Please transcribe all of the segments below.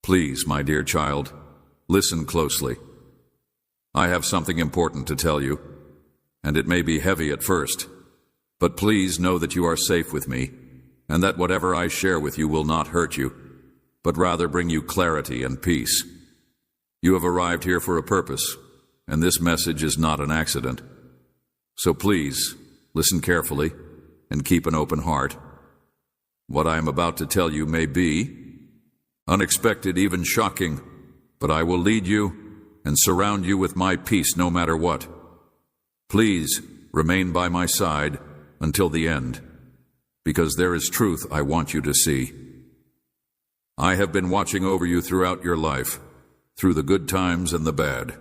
Please, my dear child, listen closely. I have something important to tell you, and it may be heavy at first, but please know that you are safe with me, and that whatever I share with you will not hurt you, but rather bring you clarity and peace. You have arrived here for a purpose, and this message is not an accident. So please, listen carefully and keep an open heart. What I am about to tell you may be unexpected, even shocking, but I will lead you and surround you with my peace no matter what. Please remain by my side until the end, because there is truth I want you to see. I have been watching over you throughout your life, through the good times and the bad.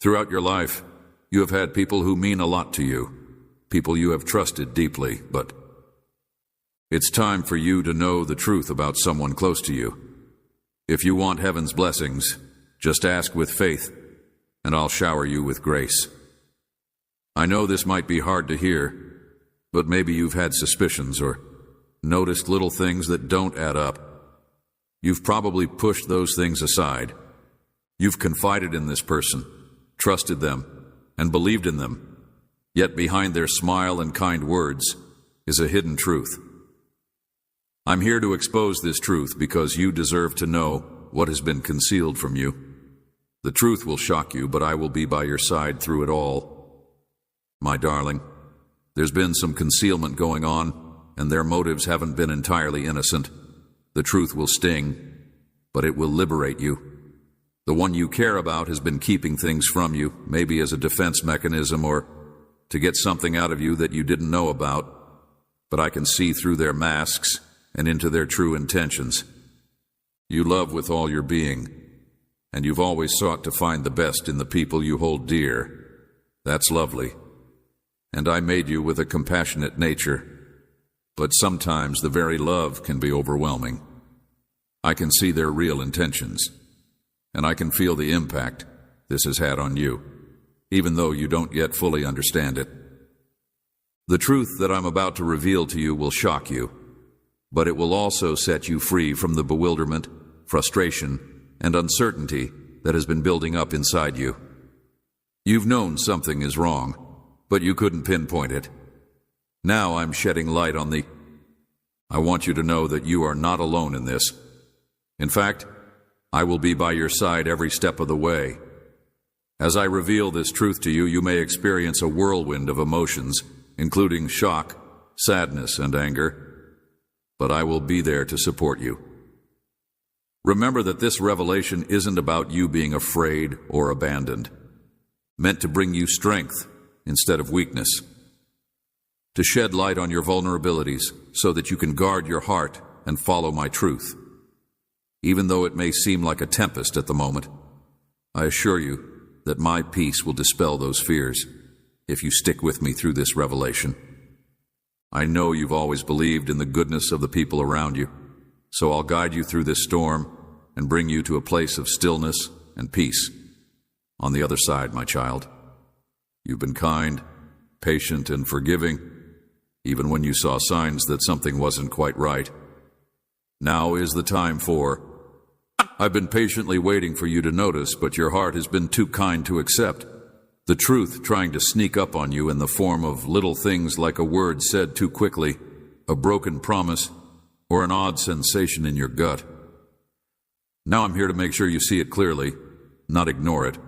Throughout your life, you have had people who mean a lot to you, people you have trusted deeply, but it's time for you to know the truth about someone close to you. If you want heaven's blessings, just ask with faith, and I'll shower you with grace. I know this might be hard to hear, but maybe you've had suspicions or noticed little things that don't add up. You've probably pushed those things aside. You've confided in this person, trusted them, and believed in them. Yet behind their smile and kind words is a hidden truth. I'm here to expose this truth because you deserve to know what has been concealed from you. The truth will shock you, but I will be by your side through it all. My darling, there's been some concealment going on, and their motives haven't been entirely innocent. The truth will sting, but it will liberate you. The one you care about has been keeping things from you, maybe as a defense mechanism or to get something out of you that you didn't know about. But I can see through their masks and into their true intentions. You love with all your being, and you've always sought to find the best in the people you hold dear. That's lovely. And I made you with a compassionate nature, but sometimes the very love can be overwhelming. I can see their real intentions, and I can feel the impact this has had on you, even though you don't yet fully understand it. The truth that I'm about to reveal to you will shock you, but it will also set you free from the bewilderment, frustration, and uncertainty that has been building up inside you. You've known something is wrong, but you couldn't pinpoint it. Now I'm shedding light on I want you to know that you are not alone in this. In fact, I will be by your side every step of the way. As I reveal this truth to you, you may experience a whirlwind of emotions, including shock, sadness, and anger. But I will be there to support you. Remember that this revelation isn't about you being afraid or abandoned, meant to bring you strength instead of weakness, to shed light on your vulnerabilities so that you can guard your heart and follow my truth. Even though it may seem like a tempest at the moment, I assure you that my peace will dispel those fears if you stick with me through this revelation. I know you've always believed in the goodness of the people around you, so I'll guide you through this storm and bring you to a place of stillness and peace. On the other side, my child, you've been kind, patient, and forgiving, even when you saw signs that something wasn't quite right. Now is the time I've been patiently waiting for you to notice, but your heart has been too kind to accept. The truth trying to sneak up on you in the form of little things like a word said too quickly, a broken promise, or an odd sensation in your gut. Now I'm here to make sure you see it clearly, not ignore it.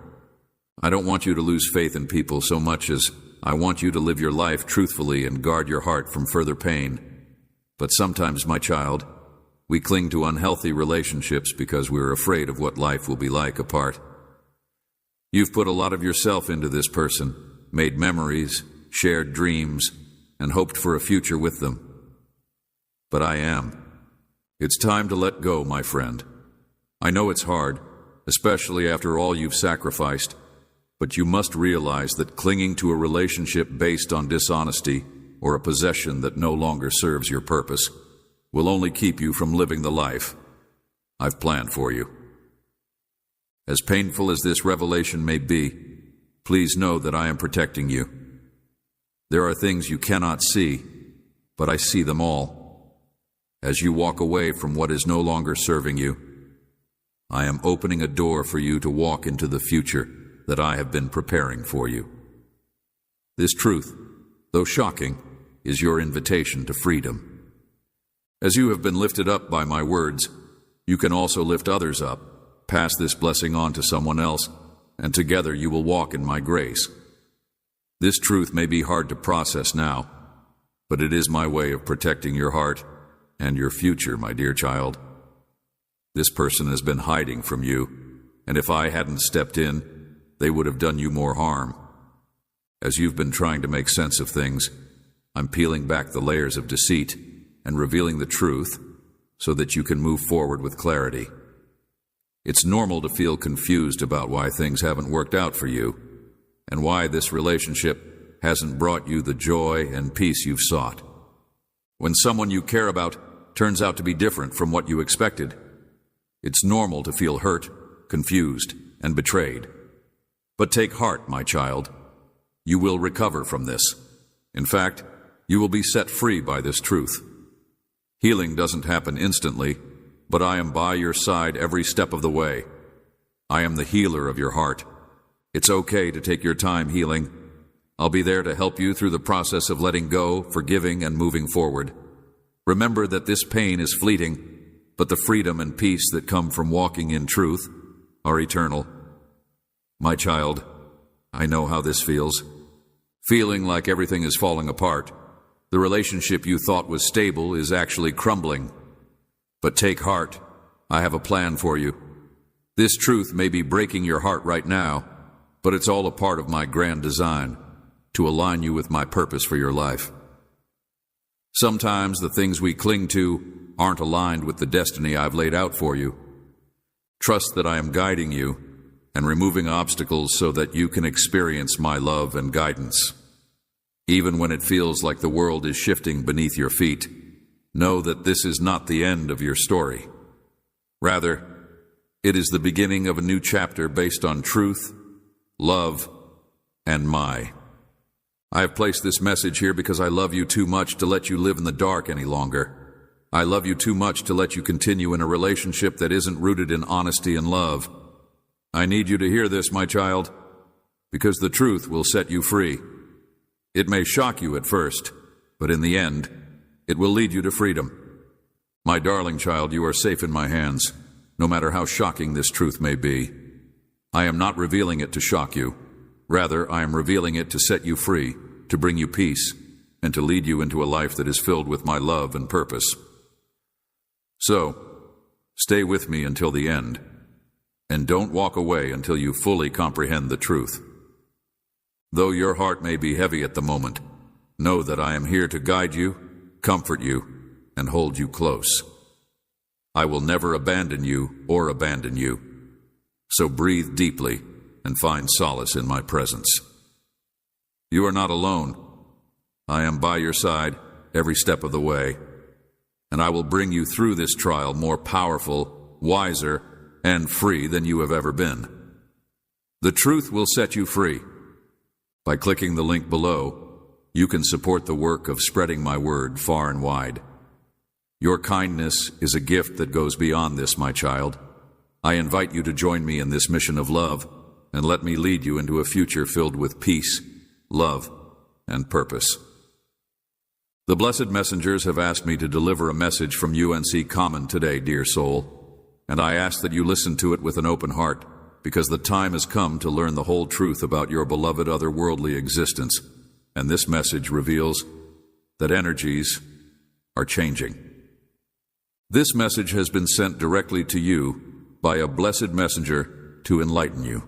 I don't want you to lose faith in people so much as I want you to live your life truthfully and guard your heart from further pain. But sometimes, my child, we cling to unhealthy relationships because we're afraid of what life will be like apart. You've put a lot of yourself into this person, made memories, shared dreams, and hoped for a future with them. But It's time to let go, my friend. I know it's hard, especially after all you've sacrificed, but you must realize that clinging to a relationship based on dishonesty or a possession that no longer serves your purpose will only keep you from living the life I've planned for you. As painful as this revelation may be, please know that I am protecting you. There are things you cannot see, but I see them all. As you walk away from what is no longer serving you, I am opening a door for you to walk into the future that I have been preparing for you. This truth, though shocking, is your invitation to freedom. As you have been lifted up by my words, you can also lift others up, pass this blessing on to someone else, and together you will walk in my grace. This truth may be hard to process now, but it is my way of protecting your heart and your future, my dear child. This person has been hiding from you, and if I hadn't stepped in, they would have done you more harm. As you've been trying to make sense of things, I'm peeling back the layers of deceit and revealing the truth so that you can move forward with clarity. It's normal to feel confused about why things haven't worked out for you and why this relationship hasn't brought you the joy and peace you've sought. When someone you care about turns out to be different from what you expected, it's normal to feel hurt, confused, and betrayed. But take heart, my child. You will recover from this. In fact, you will be set free by this truth. Healing doesn't happen instantly, but I am by your side every step of the way. I am the healer of your heart. It's okay to take your time healing. I'll be there to help you through the process of letting go, forgiving, and moving forward. Remember that this pain is fleeting, but the freedom and peace that come from walking in truth are eternal. My child, I know how this feels. Feeling like everything is falling apart. The relationship you thought was stable is actually crumbling. But take heart, I have a plan for you. This truth may be breaking your heart right now, but it's all a part of my grand design, to align you with my purpose for your life. Sometimes the things we cling to aren't aligned with the destiny I've laid out for you. Trust that I am guiding you and removing obstacles so that you can experience my love and guidance. Even when it feels like the world is shifting beneath your feet, know that this is not the end of your story. Rather, it is the beginning of a new chapter based on truth, love, and I have placed this message here because I love you too much to let you live in the dark any longer. I love you too much to let you continue in a relationship that isn't rooted in honesty and love. I need you to hear this, my child, because the truth will set you free. It may shock you at first, but in the end, it will lead you to freedom. My darling child, you are safe in my hands, no matter how shocking this truth may be. I am not revealing it to shock you. Rather, I am revealing it to set you free, to bring you peace, and to lead you into a life that is filled with my love and purpose. So, stay with me until the end, and don't walk away until you fully comprehend the truth. Though your heart may be heavy at the moment, know that I am here to guide you, comfort you, and hold you close. I will never abandon you or abandon you. So breathe deeply and find solace in my presence. You are not alone. I am by your side every step of the way, and I will bring you through this trial more powerful, wiser, and free than you have ever been. The truth will set you free. By clicking the link below, you can support the work of spreading my word far and wide. Your kindness is a gift that goes beyond this, my child. I invite you to join me in this mission of love, and let me lead you into a future filled with peace, love, and purpose. The blessed messengers have asked me to deliver a message from UNC Common today, dear soul, and I ask that you listen to it with an open heart, because the time has come to learn the whole truth about your beloved otherworldly existence, and this message reveals that energies are changing. This message has been sent directly to you by a blessed messenger to enlighten you.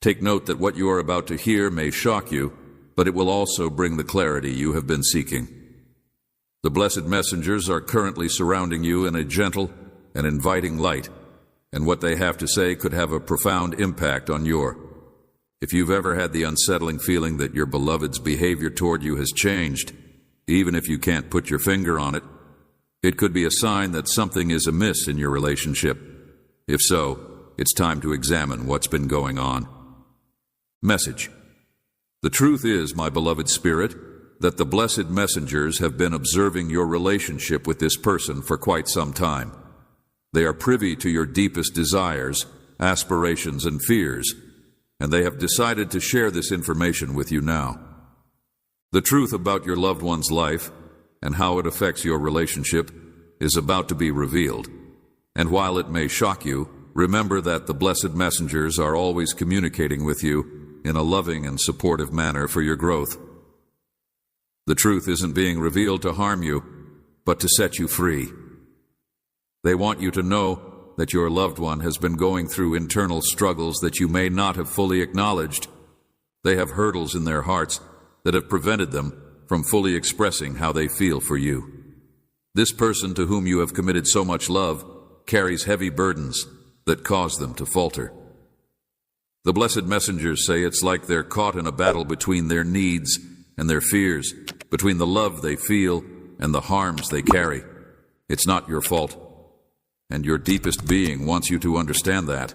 Take note that what you are about to hear may shock you, but it will also bring the clarity you have been seeking. The blessed messengers are currently surrounding you in a gentle and inviting light, and what they have to say could have a profound impact on your. If you've ever had the unsettling feeling that your beloved's behavior toward you has changed, even if you can't put your finger on it, it could be a sign that something is amiss in your relationship. If so, it's time to examine what's been going on. Message. The truth is, my beloved spirit, that the blessed messengers have been observing your relationship with this person for quite some time. They are privy to your deepest desires, aspirations, and fears, and they have decided to share this information with you now. The truth about your loved one's life and how it affects your relationship is about to be revealed. And while it may shock you, remember that the blessed messengers are always communicating with you in a loving and supportive manner for your growth. The truth isn't being revealed to harm you, but to set you free. They want you to know that your loved one has been going through internal struggles that you may not have fully acknowledged. They have hurdles in their hearts that have prevented them from fully expressing how they feel for you. This person to whom you have committed so much love carries heavy burdens that cause them to falter. The blessed messengers say it's like they're caught in a battle between their needs and their fears, between the love they feel and the harms they carry. It's not your fault, and your deepest being wants you to understand that.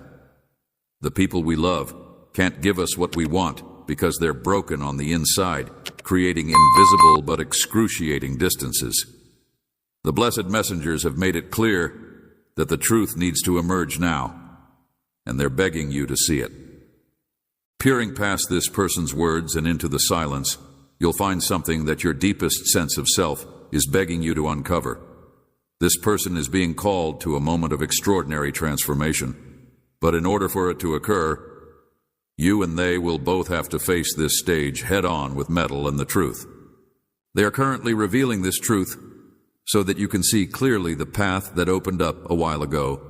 The people we love can't give us what we want because they're broken on the inside, creating invisible but excruciating distances. The blessed messengers have made it clear that the truth needs to emerge now, and they're begging you to see it. Peering past this person's words and into the silence, you'll find something that your deepest sense of self is begging you to uncover. This person is being called to a moment of extraordinary transformation, but in order for it to occur, you and they will both have to face this stage head-on with mettle and the truth. They are currently revealing this truth so that you can see clearly the path that opened up a while ago.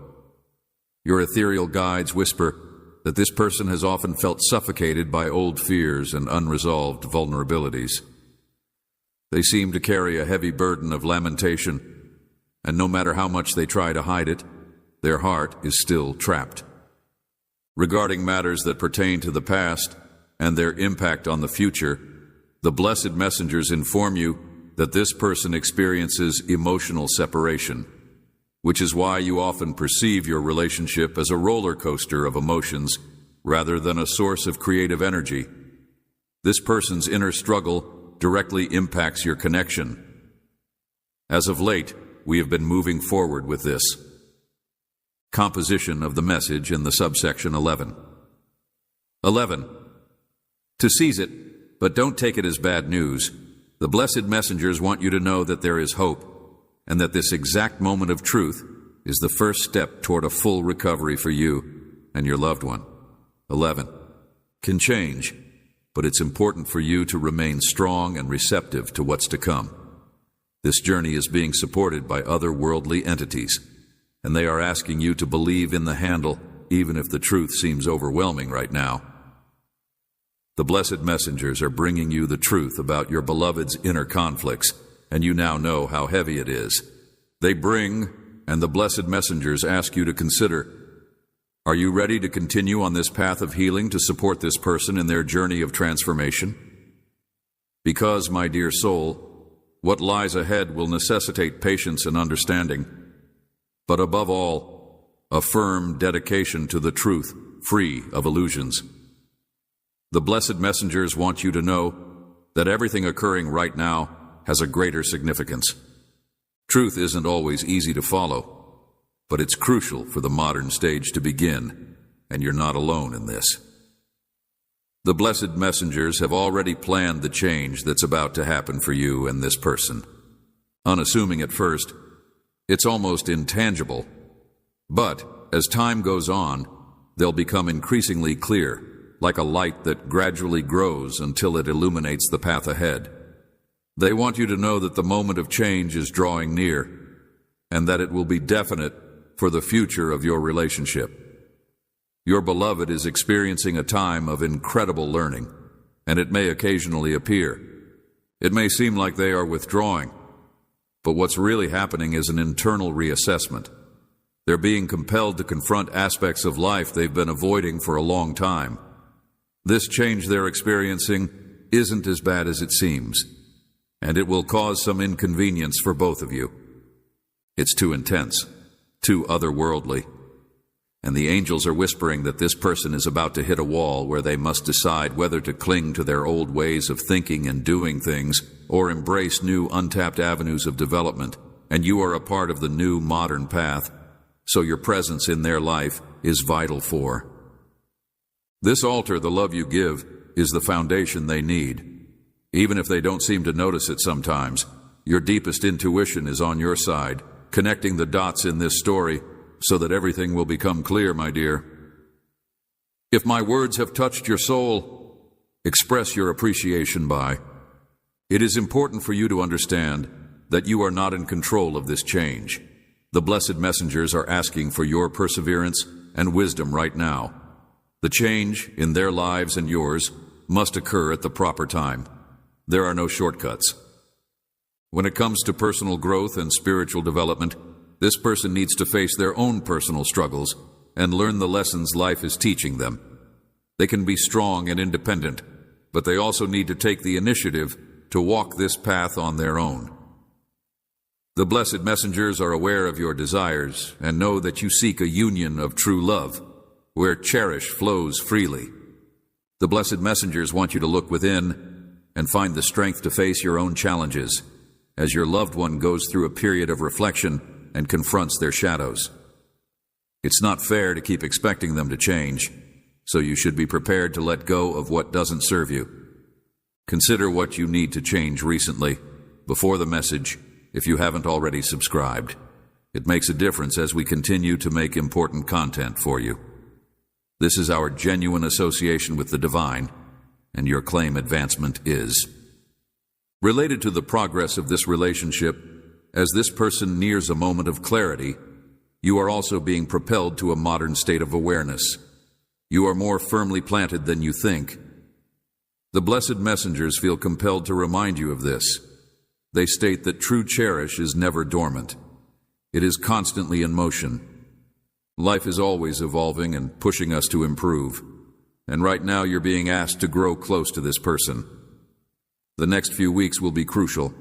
Your ethereal guides whisper that this person has often felt suffocated by old fears and unresolved vulnerabilities. They seem to carry a heavy burden of lamentation, and no matter how much they try to hide it, their heart is still trapped. Regarding matters that pertain to the past and their impact on the future, the blessed messengers inform you that this person experiences emotional separation, which is why you often perceive your relationship as a roller coaster of emotions rather than a source of creative energy. This person's inner struggle directly impacts your connection. As of late, we have been moving forward with this. Composition of the message in the subsection 11. 11. To seize it, but don't take it as bad news, the blessed messengers want you to know that there is hope, and that this exact moment of truth is the first step toward a full recovery for you and your loved one. 11. Can change, but it's important for you to remain strong and receptive to what's to come. This journey is being supported by other worldly entities, and they are asking you to believe in the handle, even if the truth seems overwhelming right now. The blessed messengers are bringing you the truth about your beloved's inner conflicts, and you now know how heavy it is. They bring, and the blessed messengers ask you to consider, are you ready to continue on this path of healing to support this person in their journey of transformation? Because, my dear soul, what lies ahead will necessitate patience and understanding, but above all, a firm dedication to the truth, free of illusions. The blessed messengers want you to know that everything occurring right now has a greater significance. Truth isn't always easy to follow, but it's crucial for the modern stage to begin, and you're not alone in this. The blessed messengers have already planned the change that's about to happen for you and this person. Unassuming at first, it's almost intangible, but as time goes on, they'll become increasingly clear, like a light that gradually grows until it illuminates the path ahead. They want you to know that the moment of change is drawing near, and that it will be definite for the future of your relationship. Your beloved is experiencing a time of incredible learning, and it may occasionally appear. It may seem like they are withdrawing, but what's really happening is an internal reassessment. They're being compelled to confront aspects of life they've been avoiding for a long time. This change they're experiencing isn't as bad as it seems, and it will cause some inconvenience for both of you. It's too intense, too otherworldly, and the angels are whispering that this person is about to hit a wall where they must decide whether to cling to their old ways of thinking and doing things or embrace new untapped avenues of development, and you are a part of the new modern path. so your presence in their life is vital for. This altar, the love you give, is the foundation they need. Even if they don't seem to notice it sometimes, your deepest intuition is on your side, connecting the dots in this story so that everything will become clear, my dear. If my words have touched your soul, express your appreciation by. It is important for you to understand that you are not in control of this change. The blessed messengers are asking for your perseverance and wisdom right now. The change in their lives and yours must occur at the proper time. There are no shortcuts. When it comes to personal growth and spiritual development, this person needs to face their own personal struggles and learn the lessons life is teaching them. They can be strong and independent, but they also need to take the initiative to walk this path on their own. The blessed messengers are aware of your desires and know that you seek a union of true love, where cherish flows freely. The blessed messengers want you to look within and find the strength to face your own challenges as your loved one goes through a period of reflection and confronts their shadows. It's not fair to keep expecting them to change, so you should be prepared to let go of what doesn't serve you. Consider what you need to change recently, before the message, if you haven't already subscribed. It makes a difference as we continue to make important content for you. This is our genuine association with the divine, and your claim advancement is. Related to the progress of this relationship, as this person nears a moment of clarity, you are also being propelled to a modern state of awareness. You are more firmly planted than you think. The blessed messengers feel compelled to remind you of this. They state that true cherish is never dormant. It is constantly in motion. Life is always evolving and pushing us to improve. And right now you're being asked to grow close to this person. The next few weeks will be crucial,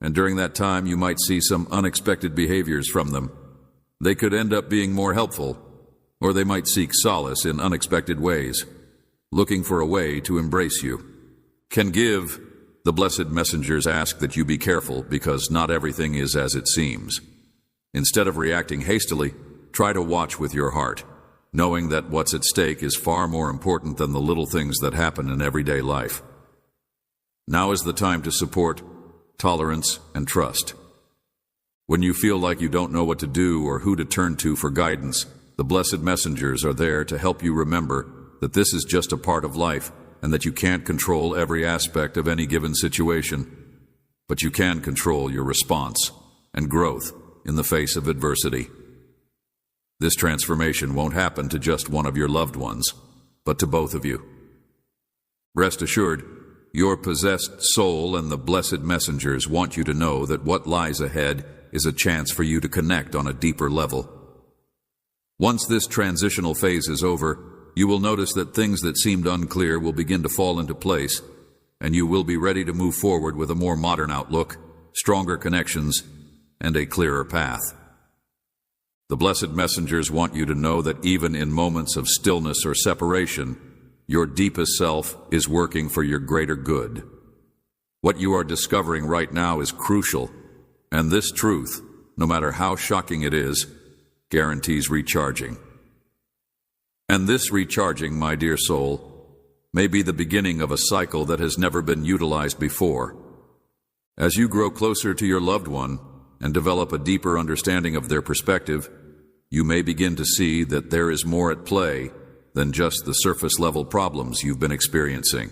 and during that time you might see some unexpected behaviors from them. They could end up being more helpful, or they might seek solace in unexpected ways, looking for a way to embrace you. The blessed messengers ask that you be careful because not everything is as it seems. Instead of reacting hastily, try to watch with your heart, knowing that what's at stake is far more important than the little things that happen in everyday life. Now is the time to support, tolerance, and trust. When you feel like you don't know what to do or who to turn to for guidance, the blessed messengers are there to help you remember that this is just a part of life and that you can't control every aspect of any given situation, but you can control your response and growth in the face of adversity. This transformation won't happen to just one of your loved ones, but to both of you. Rest assured, your possessed soul and the blessed messengers want you to know that what lies ahead is a chance for you to connect on a deeper level. Once this transitional phase is over, you will notice that things that seemed unclear will begin to fall into place, and you will be ready to move forward with a more modern outlook, stronger connections, and a clearer path. The blessed messengers want you to know that even in moments of stillness or separation, your deepest self is working for your greater good. What you are discovering right now is crucial, and this truth, no matter how shocking it is, guarantees recharging. And this recharging, my dear soul, may be the beginning of a cycle that has never been utilized before. As you grow closer to your loved one and develop a deeper understanding of their perspective, you may begin to see that there is more at play than just the surface-level problems you've been experiencing.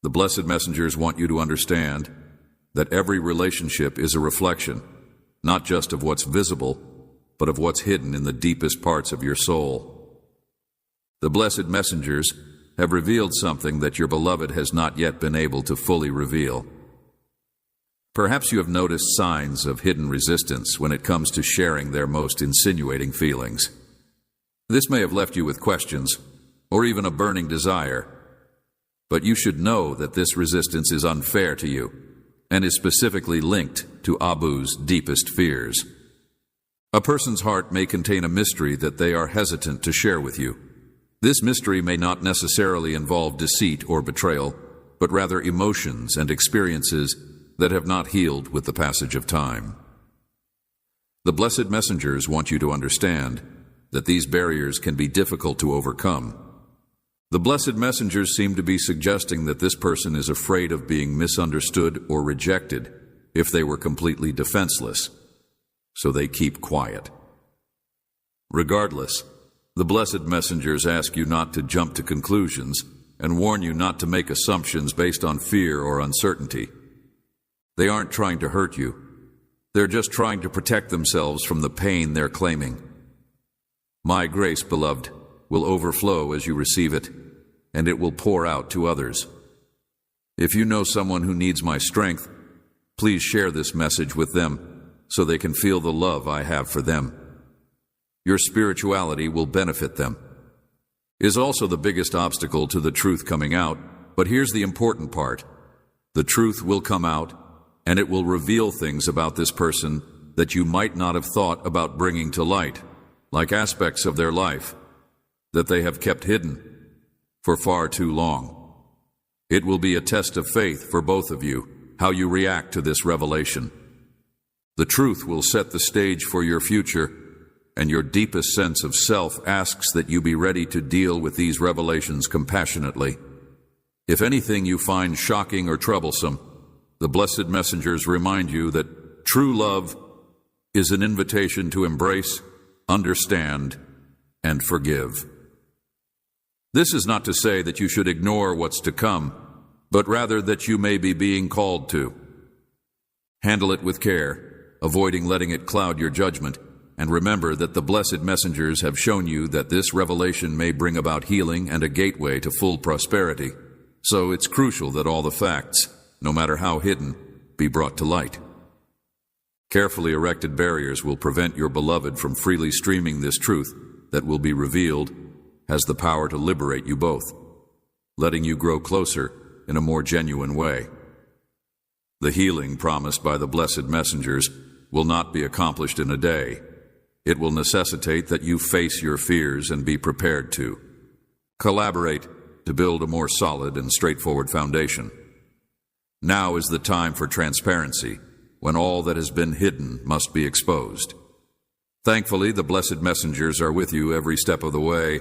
The blessed messengers want you to understand that every relationship is a reflection, not just of what's visible, but of what's hidden in the deepest parts of your soul. The blessed messengers have revealed something that your beloved has not yet been able to fully reveal. Perhaps you have noticed signs of hidden resistance when it comes to sharing their most insinuating feelings. This may have left you with questions, or even a burning desire. But you should know that this resistance is unfair to you, and is specifically linked to Abu's deepest fears. A person's heart may contain a mystery that they are hesitant to share with you. This mystery may not necessarily involve deceit or betrayal, but rather emotions and experiences that have not healed with the passage of time. The blessed messengers want you to understand that these barriers can be difficult to overcome. The blessed messengers seem to be suggesting that this person is afraid of being misunderstood or rejected if they were completely defenseless, so they keep quiet. Regardless, the blessed messengers ask you not to jump to conclusions and warn you not to make assumptions based on fear or uncertainty. They aren't trying to hurt you. They're just trying to protect themselves from the pain they're claiming. My grace, beloved, will overflow as you receive it, and it will pour out to others. If you know someone who needs my strength, please share this message with them so they can feel the love I have for them. Your spirituality will benefit them. Is also the biggest obstacle to the truth coming out, but here's the important part. The truth will come out, and it will reveal things about this person that you might not have thought about bringing to light, like aspects of their life that they have kept hidden for far too long. It will be a test of faith for both of you, how you react to this revelation. The truth will set the stage for your future, and your deepest sense of self asks that you be ready to deal with these revelations compassionately. If anything you find shocking or troublesome, the blessed messengers remind you that true love is an invitation to embrace, understand, and forgive. This is not to say that you should ignore what's to come, but rather that you may be being called to. Handle it with care, avoiding letting it cloud your judgment, and remember that the blessed messengers have shown you that this revelation may bring about healing and a gateway to full prosperity. So it's crucial that all the facts, no matter how hidden, be brought to light. Carefully erected barriers will prevent your beloved from freely streaming this truth that will be revealed, has the power to liberate you both, letting you grow closer in a more genuine way. The healing promised by the blessed messengers will not be accomplished in a day. It will necessitate that you face your fears and be prepared to collaborate to build a more solid and straightforward foundation. Now is the time for transparency, when all that has been hidden must be exposed. Thankfully, the blessed messengers are with you every step of the way,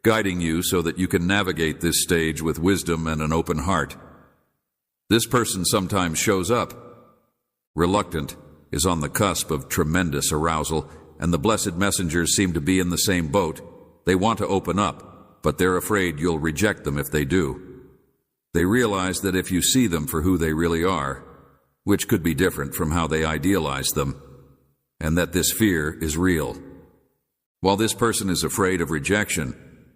guiding you so that you can navigate this stage with wisdom and an open heart. This person sometimes shows up, reluctant, is on the cusp of tremendous arousal, and the blessed messengers seem to be in the same boat. They want to open up, but they're afraid you'll reject them if they do. They realize that if you see them for who they really are, which could be different from how they idealize them, and that this fear is real. While this person is afraid of rejection,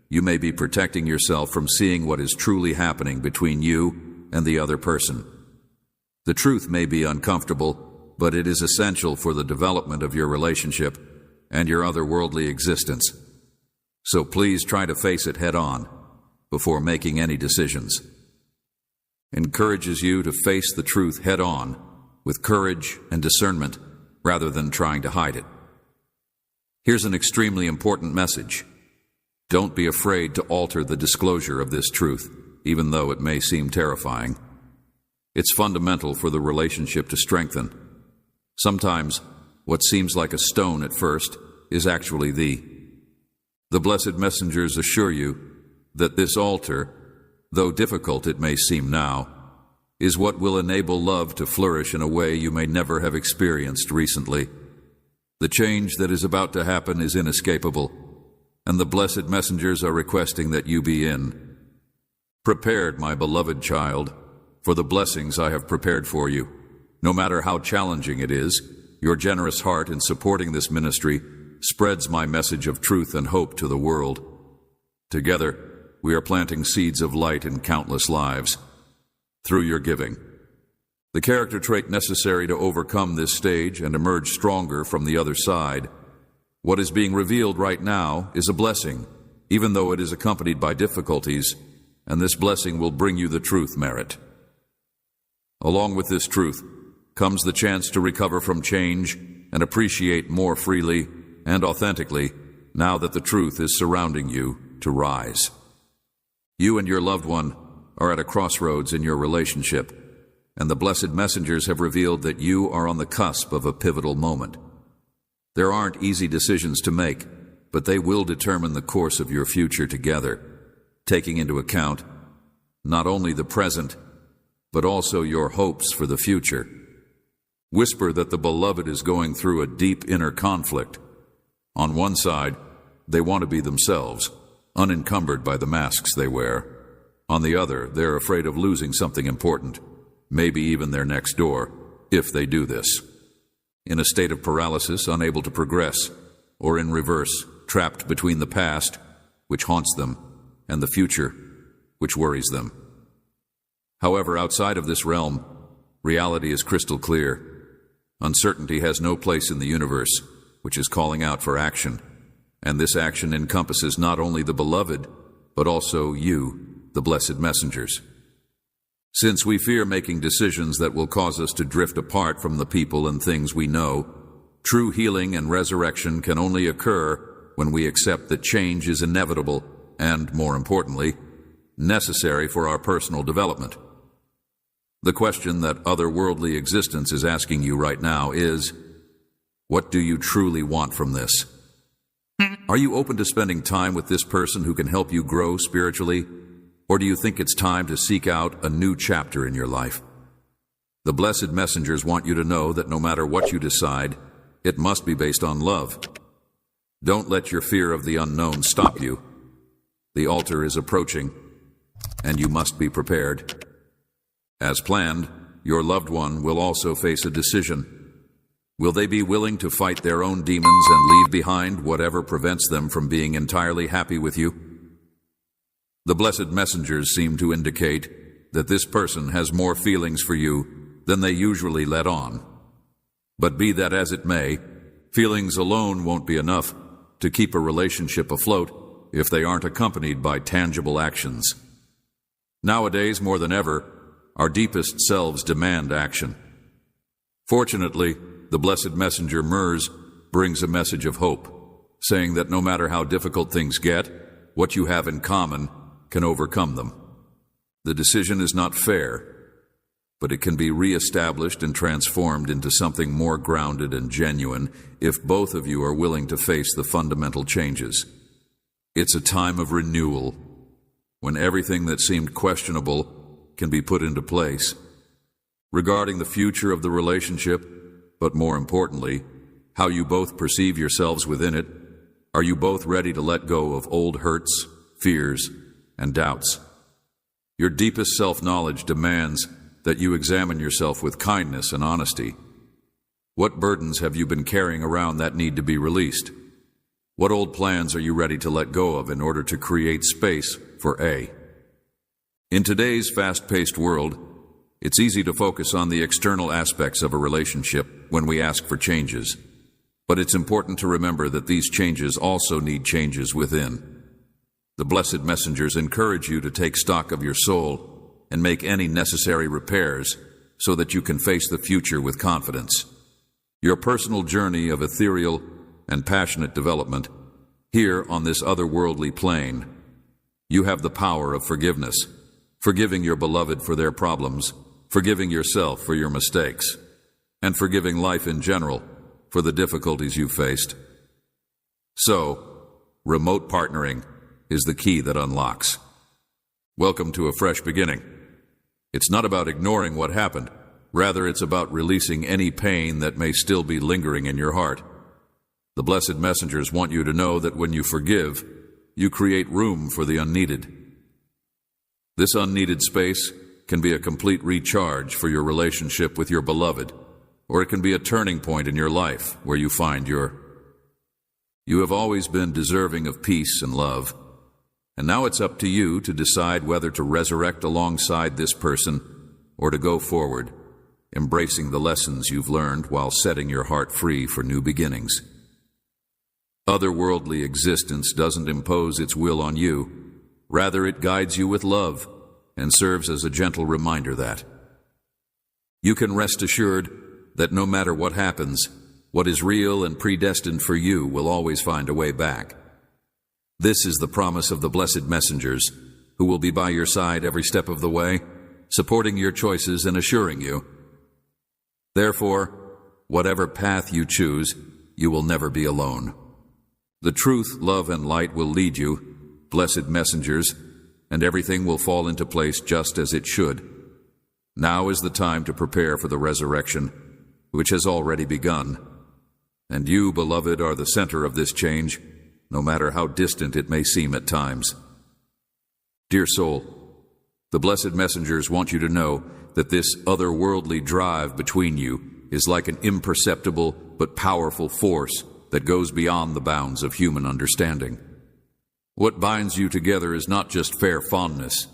you may be protecting yourself from seeing what is truly happening between you and the other person. The truth may be uncomfortable, but it is essential for the development of your relationship and your otherworldly existence. So please try to face it head on before making any decisions. Encourages you to face the truth head on with courage and discernment rather than trying to hide it. Here's an extremely important message. Don't be afraid to alter the disclosure of this truth, even though it may seem terrifying. It's fundamental for the relationship to strengthen. Sometimes, what seems like a stone at first is actually the blessed messengers assure you that this altar, though difficult it may seem now, is what will enable love to flourish in a way you may never have experienced recently. The change that is about to happen is inescapable, and the blessed messengers are requesting that you be in. Prepared, my beloved child, for the blessings I have prepared for you. No matter how challenging it is, your generous heart in supporting this ministry spreads my message of truth and hope to the world. Together, we are planting seeds of light in countless lives through your giving. The character trait necessary to overcome this stage and emerge stronger from the other side. What is being revealed right now is a blessing, even though it is accompanied by difficulties, and this blessing will bring you the truth merit. Along with this truth comes the chance to recover from change and appreciate more freely and authentically now that the truth is surrounding you to rise. You and your loved one are at a crossroads in your relationship, and the blessed messengers have revealed that you are on the cusp of a pivotal moment. There aren't easy decisions to make, but they will determine the course of your future together, taking into account not only the present, but also your hopes for the future. Whisper that the beloved is going through a deep inner conflict. On one side, they want to be themselves, unencumbered by the masks they wear. On the other, they're afraid of losing something important, maybe even their next door, if they do this. In a state of paralysis, unable to progress, or in reverse, trapped between the past, which haunts them, and the future, which worries them. However, outside of this realm, reality is crystal clear. Uncertainty has no place in the universe, which is calling out for action, and this action encompasses not only the beloved, but also you, the blessed messengers. Since we fear making decisions that will cause us to drift apart from the people and things we know, true healing and resurrection can only occur when we accept that change is inevitable and, more importantly, necessary for our personal development. The question that otherworldly existence is asking you right now is, what do you truly want from this? Are you open to spending time with this person who can help you grow spiritually? Or do you think it's time to seek out a new chapter in your life? The blessed messengers want you to know that no matter what you decide, it must be based on love. Don't let your fear of the unknown stop you. The altar is approaching, and you must be prepared. As planned, your loved one will also face a decision. Will they be willing to fight their own demons and leave behind whatever prevents them from being entirely happy with you? The blessed messengers seem to indicate that this person has more feelings for you than they usually let on. But be that as it may, feelings alone won't be enough to keep a relationship afloat if they aren't accompanied by tangible actions. Nowadays, more than ever, our deepest selves demand action. Fortunately, the blessed messenger Mers brings a message of hope, saying that no matter how difficult things get, what you have in common can overcome them. The decision is not fair, but it can be reestablished and transformed into something more grounded and genuine if both of you are willing to face the fundamental changes. It's a time of renewal, when everything that seemed questionable can be put into place. Regarding the future of the relationship, but more importantly, how you both perceive yourselves within it, are you both ready to let go of old hurts, fears, and doubts? Your deepest self-knowledge demands that you examine yourself with kindness and honesty. What burdens have you been carrying around that need to be released? What old plans are you ready to let go of in order to create space for A? In today's fast-paced world, it's easy to focus on the external aspects of a relationship when we ask for changes, but it's important to remember that these changes also need changes within. The blessed messengers encourage you to take stock of your soul and make any necessary repairs so that you can face the future with confidence. Your personal journey of ethereal and passionate development, here on this otherworldly plane, you have the power of forgiveness, forgiving your beloved for their problems, forgiving yourself for your mistakes, and forgiving life in general for the difficulties you faced. So, remote partnering is the key that unlocks. Welcome to a fresh beginning. It's not about ignoring what happened. Rather, it's about releasing any pain that may still be lingering in your heart. The blessed messengers want you to know that when you forgive, you create room for the unneeded. This unneeded space can be a complete recharge for your relationship with your beloved, or it can be a turning point in your life where you find You have always been deserving of peace and love, and now it's up to you to decide whether to resurrect alongside this person or to go forward, embracing the lessons you've learned while setting your heart free for new beginnings. Otherworldly existence doesn't impose its will on you. Rather, it guides you with love and serves as a gentle reminder that you can rest assured that no matter what happens, what is real and predestined for you will always find a way back. This is the promise of the blessed messengers, who will be by your side every step of the way, supporting your choices and assuring you. Therefore, whatever path you choose, you will never be alone. The truth, love, and light will lead you, blessed messengers, and everything will fall into place just as it should. Now is the time to prepare for the resurrection, which has already begun. And you, beloved, are the center of this change, no matter how distant it may seem at times. Dear soul, the blessed messengers want you to know that this otherworldly drive between you is like an imperceptible but powerful force that goes beyond the bounds of human understanding. What binds you together is not just fair fondness,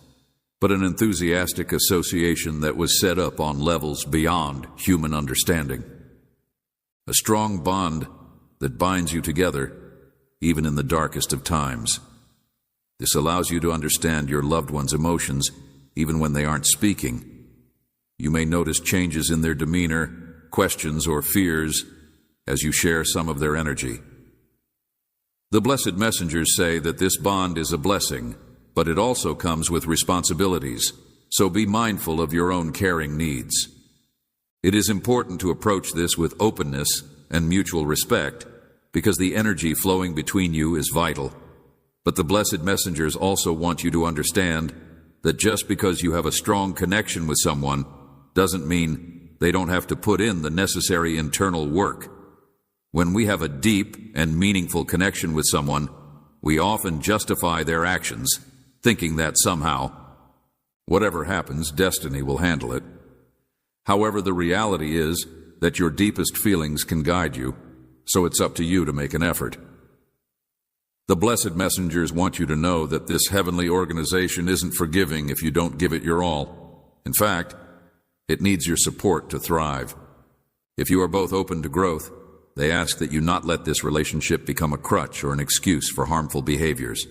but an enthusiastic association that was set up on levels beyond human understanding. A strong bond that binds you together, even in the darkest of times. This allows you to understand your loved one's emotions, even when they aren't speaking. You may notice changes in their demeanor, questions, or fears as you share some of their energy. The blessed messengers say that this bond is a blessing, but it also comes with responsibilities, so be mindful of your own caring needs. It is important to approach this with openness and mutual respect, because the energy flowing between you is vital. But the blessed messengers also want you to understand that just because you have a strong connection with someone doesn't mean they don't have to put in the necessary internal work. When we have a deep and meaningful connection with someone, we often justify their actions, thinking that somehow, whatever happens, destiny will handle it. However, the reality is that your deepest feelings can guide you, so it's up to you to make an effort. The blessed messengers want you to know that this heavenly organization isn't forgiving if you don't give it your all. In fact, it needs your support to thrive. If you are both open to growth, they ask that you not let this relationship become a crutch or an excuse for harmful behaviors.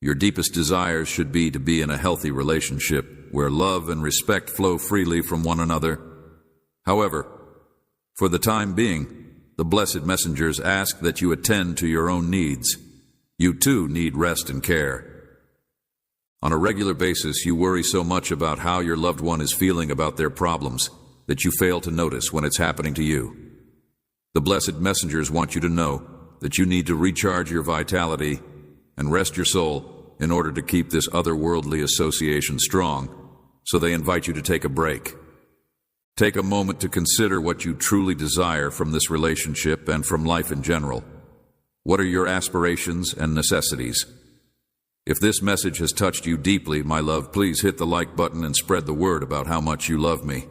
Your deepest desires should be to be in a healthy relationship where love and respect flow freely from one another. However, for the time being, the blessed messengers ask that you attend to your own needs. You too need rest and care. On a regular basis, you worry so much about how your loved one is feeling about their problems that you fail to notice when it's happening to you. The blessed messengers want you to know that you need to recharge your vitality and rest your soul in order to keep this otherworldly association strong, so they invite you to take a break. Take a moment to consider what you truly desire from this relationship and from life in general. What are your aspirations and necessities? If this message has touched you deeply, my love, please hit the like button and spread the word about how much you love me.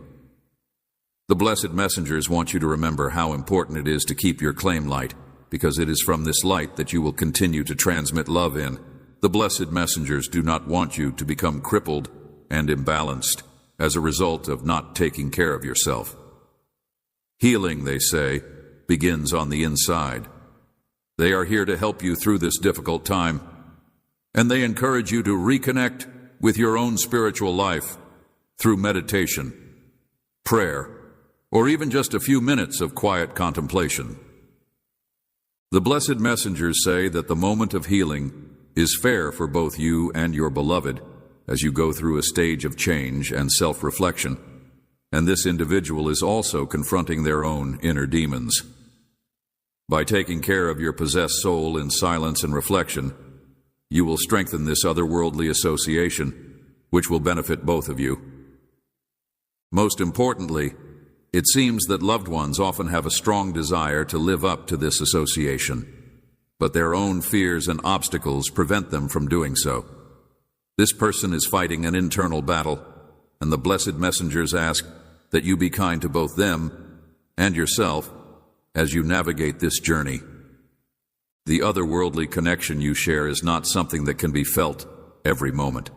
The blessed messengers want you to remember how important it is to keep your claim light, because it is from this light that you will continue to transmit love in. The blessed messengers do not want you to become crippled and imbalanced as a result of not taking care of yourself. Healing, they say, begins on the inside. They are here to help you through this difficult time, and they encourage you to reconnect with your own spiritual life through meditation, prayer, or even just a few minutes of quiet contemplation. The blessed messengers say that the moment of healing is fair for both you and your beloved as you go through a stage of change and self-reflection, and this individual is also confronting their own inner demons. By taking care of your possessed soul in silence and reflection, you will strengthen this otherworldly association, which will benefit both of you. Most importantly, it seems that loved ones often have a strong desire to live up to this association, but their own fears and obstacles prevent them from doing so. This person is fighting an internal battle, and the blessed messengers ask that you be kind to both them and yourself as you navigate this journey. The otherworldly connection you share is not something that can be felt every moment.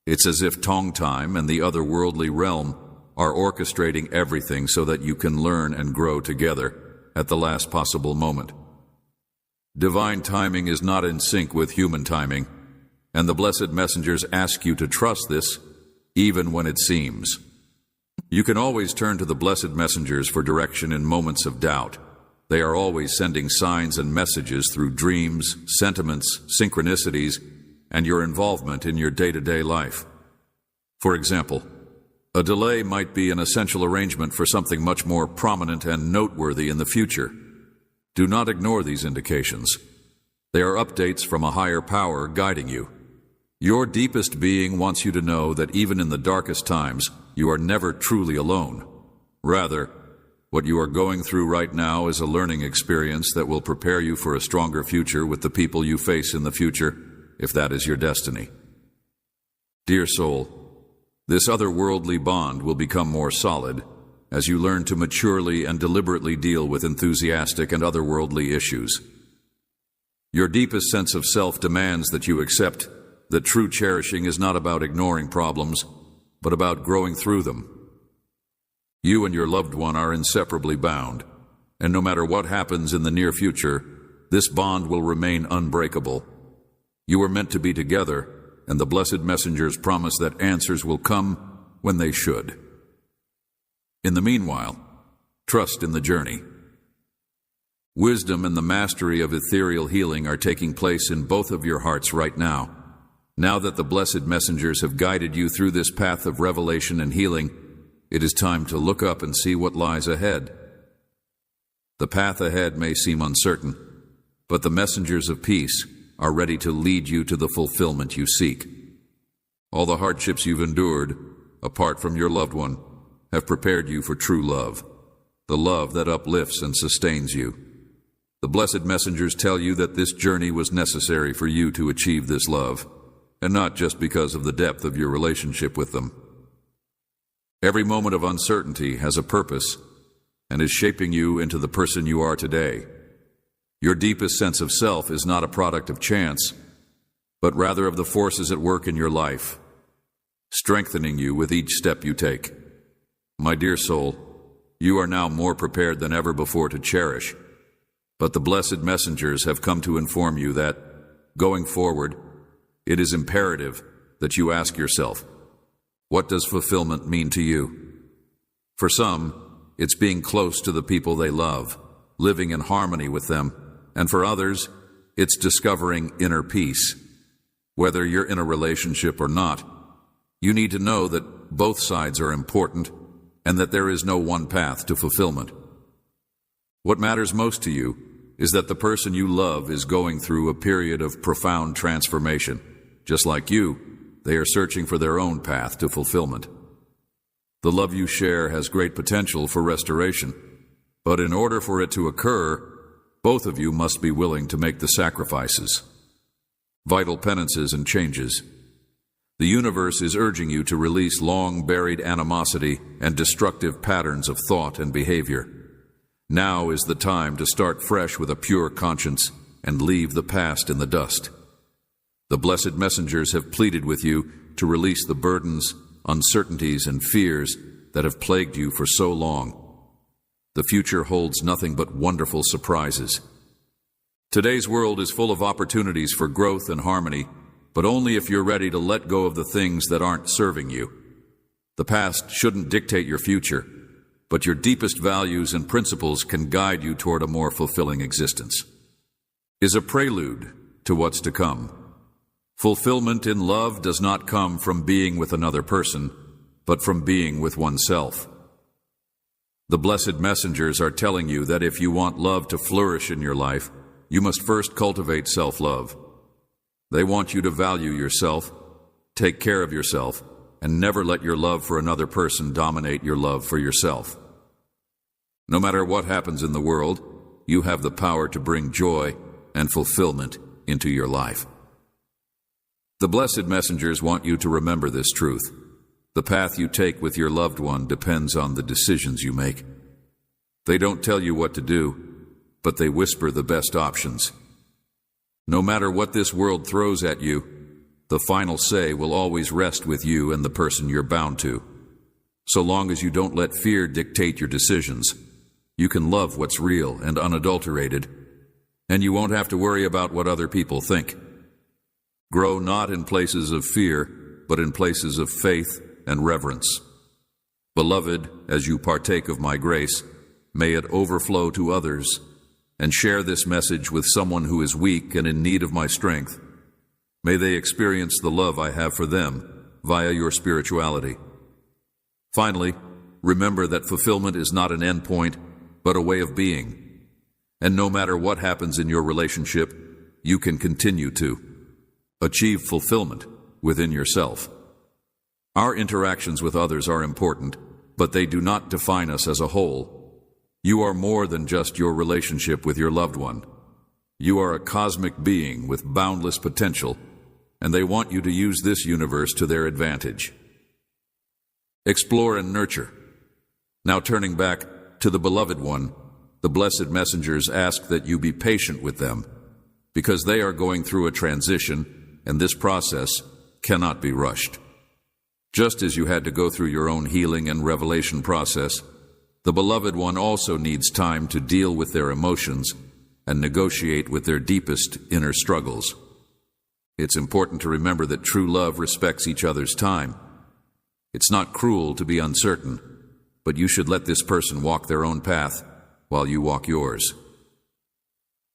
It's as if Tong Time and the otherworldly realm are orchestrating everything so that you can learn and grow together at the last possible moment. Divine timing is not in sync with human timing, and the blessed messengers ask you to trust this even when it seems. You can always turn to the blessed messengers for direction in moments of doubt. They are always sending signs and messages through dreams, sentiments, synchronicities, and your involvement in your day-to-day life. For example, a delay might be an essential arrangement for something much more prominent and noteworthy in the future. Do not ignore these indications. They are updates from a higher power guiding you. Your deepest being wants you to know that even in the darkest times, you are never truly alone. Rather, what you are going through right now is a learning experience that will prepare you for a stronger future with the people you face in the future, if that is your destiny. Dear soul, this otherworldly bond will become more solid as you learn to maturely and deliberately deal with enthusiastic and otherworldly issues. Your deepest sense of self demands that you accept that true cherishing is not about ignoring problems, but about growing through them. You and your loved one are inseparably bound, and no matter what happens in the near future, this bond will remain unbreakable. You are meant to be together, and the blessed messengers promise that answers will come when they should. In the meanwhile, trust in the journey. Wisdom and the mastery of ethereal healing are taking place in both of your hearts right now. Now that the blessed messengers have guided you through this path of revelation and healing, it is time to look up and see what lies ahead. The path ahead may seem uncertain, but the messengers of peace are ready to lead you to the fulfillment you seek. All the hardships you've endured, apart from your loved one, have prepared you for true love, the love that uplifts and sustains you. The blessed messengers tell you that this journey was necessary for you to achieve this love, and not just because of the depth of your relationship with them. Every moment of uncertainty has a purpose and is shaping you into the person you are today. Your deepest sense of self is not a product of chance, but rather of the forces at work in your life, strengthening you with each step you take. My dear soul, you are now more prepared than ever before to cherish, but the blessed messengers have come to inform you that, going forward, it is imperative that you ask yourself, what does fulfillment mean to you? For some, it's being close to the people they love, living in harmony with them, and for others, it's discovering inner peace. Whether you're in a relationship or not, you need to know that both sides are important and that there is no one path to fulfillment. What matters most to you is that the person you love is going through a period of profound transformation. Just like you, they are searching for their own path to fulfillment. The love you share has great potential for restoration, but in order for it to occur, both of you must be willing to make the sacrifices, vital penances and changes. The universe is urging you to release long-buried animosity and destructive patterns of thought and behavior. Now is the time to start fresh with a pure conscience and leave the past in the dust. The blessed messengers have pleaded with you to release the burdens, uncertainties, and fears that have plagued you for so long. The future holds nothing but wonderful surprises. Today's world is full of opportunities for growth and harmony, but only if you're ready to let go of the things that aren't serving you. The past shouldn't dictate your future, but your deepest values and principles can guide you toward a more fulfilling existence. Is a prelude to what's to come. Fulfillment in love does not come from being with another person, but from being with oneself. The blessed messengers are telling you that if you want love to flourish in your life, you must first cultivate self-love. They want you to value yourself, take care of yourself, and never let your love for another person dominate your love for yourself. No matter what happens in the world, you have the power to bring joy and fulfillment into your life. The blessed messengers want you to remember this truth. The path you take with your loved one depends on the decisions you make. They don't tell you what to do, but they whisper the best options. No matter what this world throws at you, the final say will always rest with you and the person you're bound to. So long as you don't let fear dictate your decisions, you can love what's real and unadulterated, and you won't have to worry about what other people think. Grow not in places of fear, but in places of faith and reverence. Beloved, as you partake of my grace, may it overflow to others, and share this message with someone who is weak and in need of my strength. May they experience the love I have for them via your spirituality. Finally, remember that fulfillment is not an endpoint, but a way of being. And no matter what happens in your relationship, you can continue to achieve fulfillment within yourself. Our interactions with others are important, but they do not define us as a whole. You are more than just your relationship with your loved one. You are a cosmic being with boundless potential, and they want you to use this universe to their advantage. Explore and nurture. Now turning back to the beloved one, the blessed messengers ask that you be patient with them, because they are going through a transition, and this process cannot be rushed. Just as you had to go through your own healing and revelation process, the beloved one also needs time to deal with their emotions and negotiate with their deepest inner struggles. It's important to remember that true love respects each other's time. It's not cruel to be uncertain, but you should let this person walk their own path while you walk yours.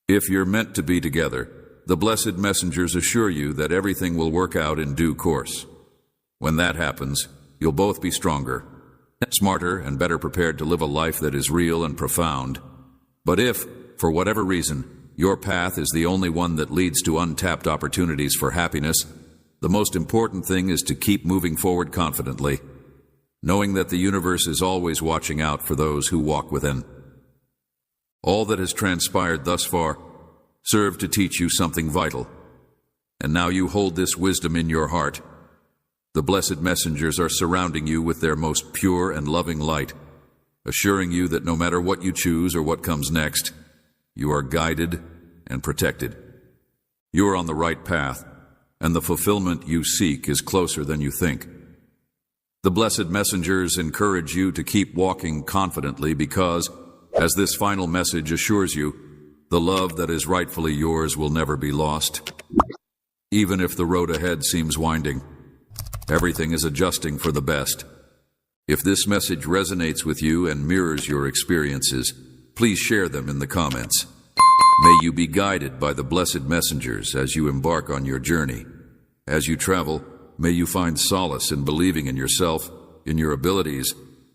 If you're meant to be together, the blessed messengers assure you that everything will work out in due course. When that happens, you'll both be stronger, smarter, and better prepared to live a life that is real and profound. But if, for whatever reason, your path is the only one that leads to untapped opportunities for happiness, the most important thing is to keep moving forward confidently, knowing that the universe is always watching out for those who walk within. All that has transpired thus far served to teach you something vital, and now you hold this wisdom in your heart. The blessed messengers are surrounding you with their most pure and loving light, assuring you that no matter what you choose or what comes next, you are guided and protected. You are on the right path, and the fulfillment you seek is closer than you think. The blessed messengers encourage you to keep walking confidently because, as this final message assures you, the love that is rightfully yours will never be lost. Even if the road ahead seems winding, everything is adjusting for the best. If this message resonates with you and mirrors your experiences, please share them in the comments. May you be guided by the blessed messengers as you embark on your journey. As you travel, may you find solace in believing in yourself, in your abilities,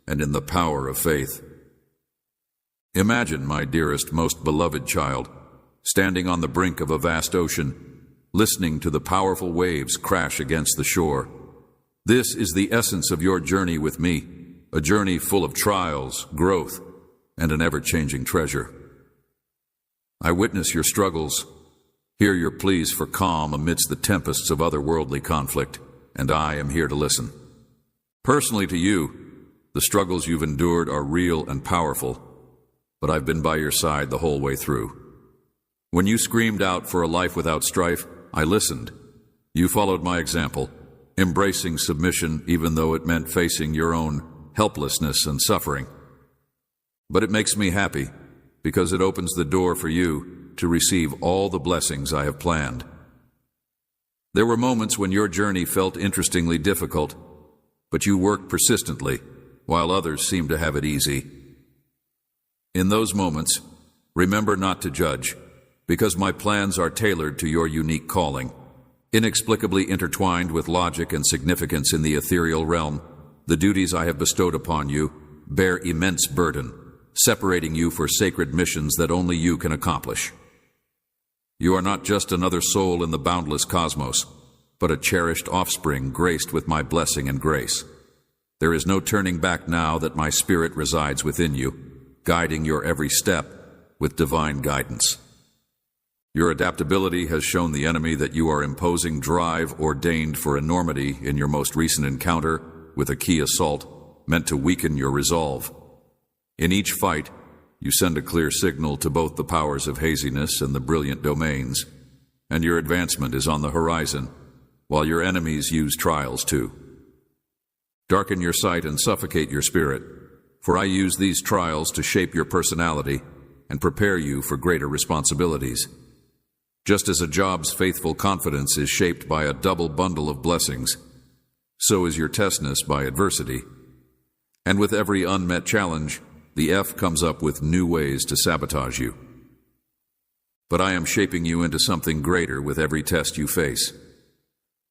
and in the power of faith. Imagine, my dearest, most beloved child, standing on the brink of a vast ocean, listening to the powerful waves crash against the shore. This is the essence of your journey with me, a journey full of trials, growth, and an ever-changing treasure. I witness your struggles, hear your pleas for calm amidst the tempests of otherworldly conflict, and I am here to listen. Personally to you, the struggles you've endured are real and powerful, but I've been by your side the whole way through. When you screamed out for a life without strife, I listened. You followed my example, embracing submission even though it meant facing your own helplessness and suffering. But it makes me happy because it opens the door for you to receive all the blessings I have planned. There were moments when your journey felt interestingly difficult, but you worked persistently, while others seemed to have it easy. In those moments, remember not to judge, because my plans are tailored to your unique calling. Inexplicably intertwined with logic and significance in the ethereal realm, the duties I have bestowed upon you bear immense burden, separating you for sacred missions that only you can accomplish. You are not just another soul in the boundless cosmos, but a cherished offspring graced with my blessing and grace. There is no turning back now that my spirit resides within you, guiding your every step with divine guidance. Your adaptability has shown the enemy that you are imposing drive ordained for enormity in your most recent encounter with a key assault meant to weaken your resolve. In each fight, you send a clear signal to both the powers of haziness and the brilliant domains, and your advancement is on the horizon, while your enemies use trials too. Darken your sight and suffocate your spirit, for I use these trials to shape your personality and prepare you for greater responsibilities. Just as a job's faithful confidence is shaped by a double bundle of blessings, so is your testness by adversity. And with every unmet challenge, the F comes up with new ways to sabotage you. But I am shaping you into something greater with every test you face.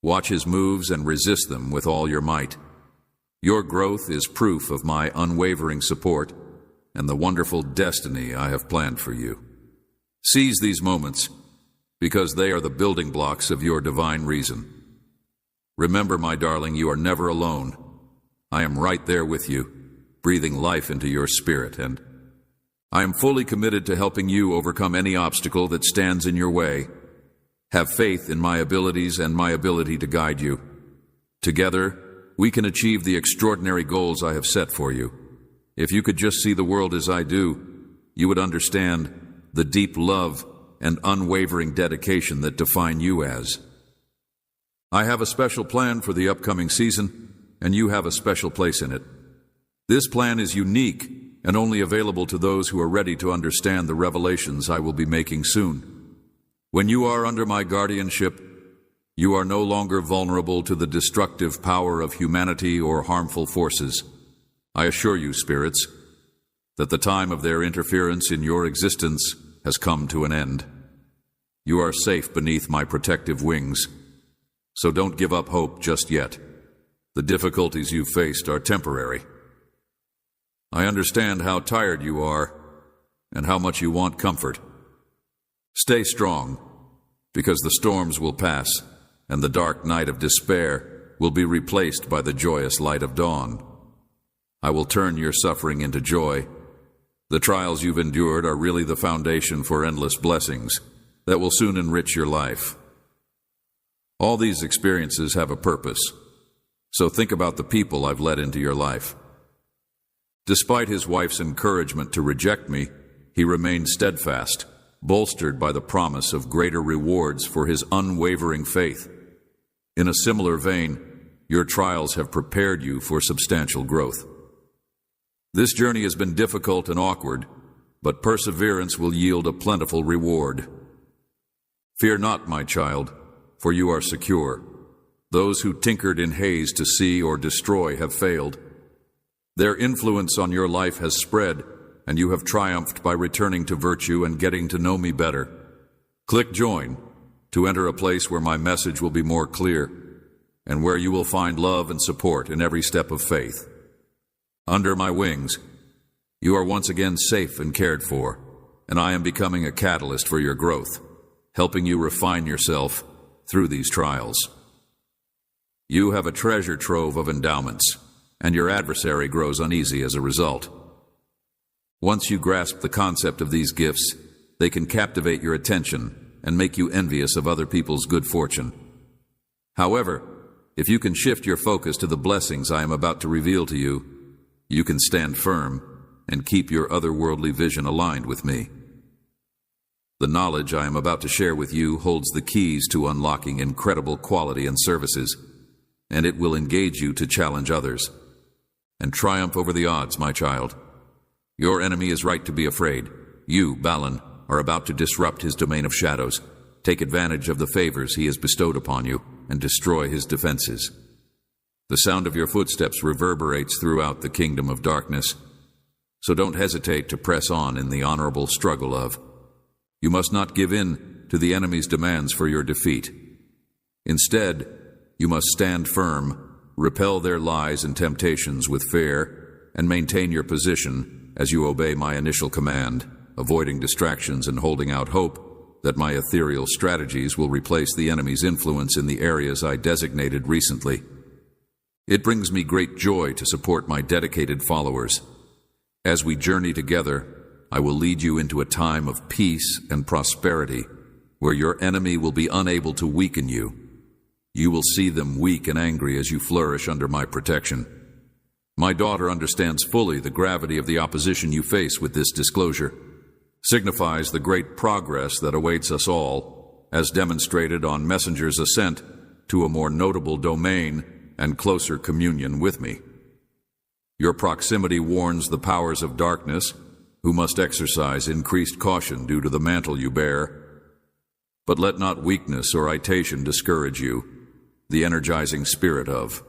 Watch his moves and resist them with all your might. Your growth is proof of my unwavering support and the wonderful destiny I have planned for you. Seize these moments, because they are the building blocks of your divine reason. Remember, my darling, you are never alone. I am right there with you, breathing life into your spirit, and I am fully committed to helping you overcome any obstacle that stands in your way. Have faith in my abilities and my ability to guide you. Together, we can achieve the extraordinary goals I have set for you. If you could just see the world as I do, you would understand the deep love and unwavering dedication that define you as. I have a special plan for the upcoming season, and you have a special place in it. This plan is unique and only available to those who are ready to understand the revelations I will be making soon. When you are under my guardianship, you are no longer vulnerable to the destructive power of humanity or harmful forces. I assure you, spirits, that the time of their interference in your existence has come to an end. You are safe beneath my protective wings, so don't give up hope just yet. The difficulties you've faced are temporary. I understand how tired you are and how much you want comfort. Stay strong, because the storms will pass and the dark night of despair will be replaced by the joyous light of dawn. I will turn your suffering into joy. The trials you've endured are really the foundation for endless blessings that will soon enrich your life. All these experiences have a purpose, so think about the people I've led into your life. Despite his wife's encouragement to reject me, he remained steadfast, bolstered by the promise of greater rewards for his unwavering faith. In a similar vein, your trials have prepared you for substantial growth. This journey has been difficult and awkward, but perseverance will yield a plentiful reward. Fear not, my child, for you are secure. Those who tinkered in haze to see or destroy have failed. Their influence on your life has spread, and you have triumphed by returning to virtue and getting to know me better. Click Join to enter a place where my message will be more clear, and where you will find love and support in every step of faith. Under my wings, you are once again safe and cared for, and I am becoming a catalyst for your growth, helping you refine yourself through these trials. You have a treasure trove of endowments, and your adversary grows uneasy as a result. Once you grasp the concept of these gifts, they can captivate your attention and make you envious of other people's good fortune. However, if you can shift your focus to the blessings I am about to reveal to you, you can stand firm and keep your otherworldly vision aligned with me. The knowledge I am about to share with you holds the keys to unlocking incredible quality and services, and it will engage you to challenge others and triumph over the odds, my child. Your enemy is right to be afraid. You, Balan, are about to disrupt his domain of shadows, take advantage of the favors he has bestowed upon you, and destroy his defenses. The sound of your footsteps reverberates throughout the kingdom of darkness, so don't hesitate to press on in the honorable struggle of. You must not give in to the enemy's demands for your defeat. Instead, you must stand firm, repel their lies and temptations with fear, and maintain your position as you obey my initial command, avoiding distractions and holding out hope that my ethereal strategies will replace the enemy's influence in the areas I designated recently. It brings me great joy to support my dedicated followers. As we journey together, I will lead you into a time of peace and prosperity, where your enemy will be unable to weaken you. You will see them weak and angry as you flourish under my protection. My daughter understands fully the gravity of the opposition you face with this disclosure, signifies the great progress that awaits us all, as demonstrated on Messenger's ascent to a more notable domain and closer communion with me. Your proximity warns the powers of darkness, who must exercise increased caution due to the mantle you bear. But let not weakness or itation discourage you, the energizing spirit of.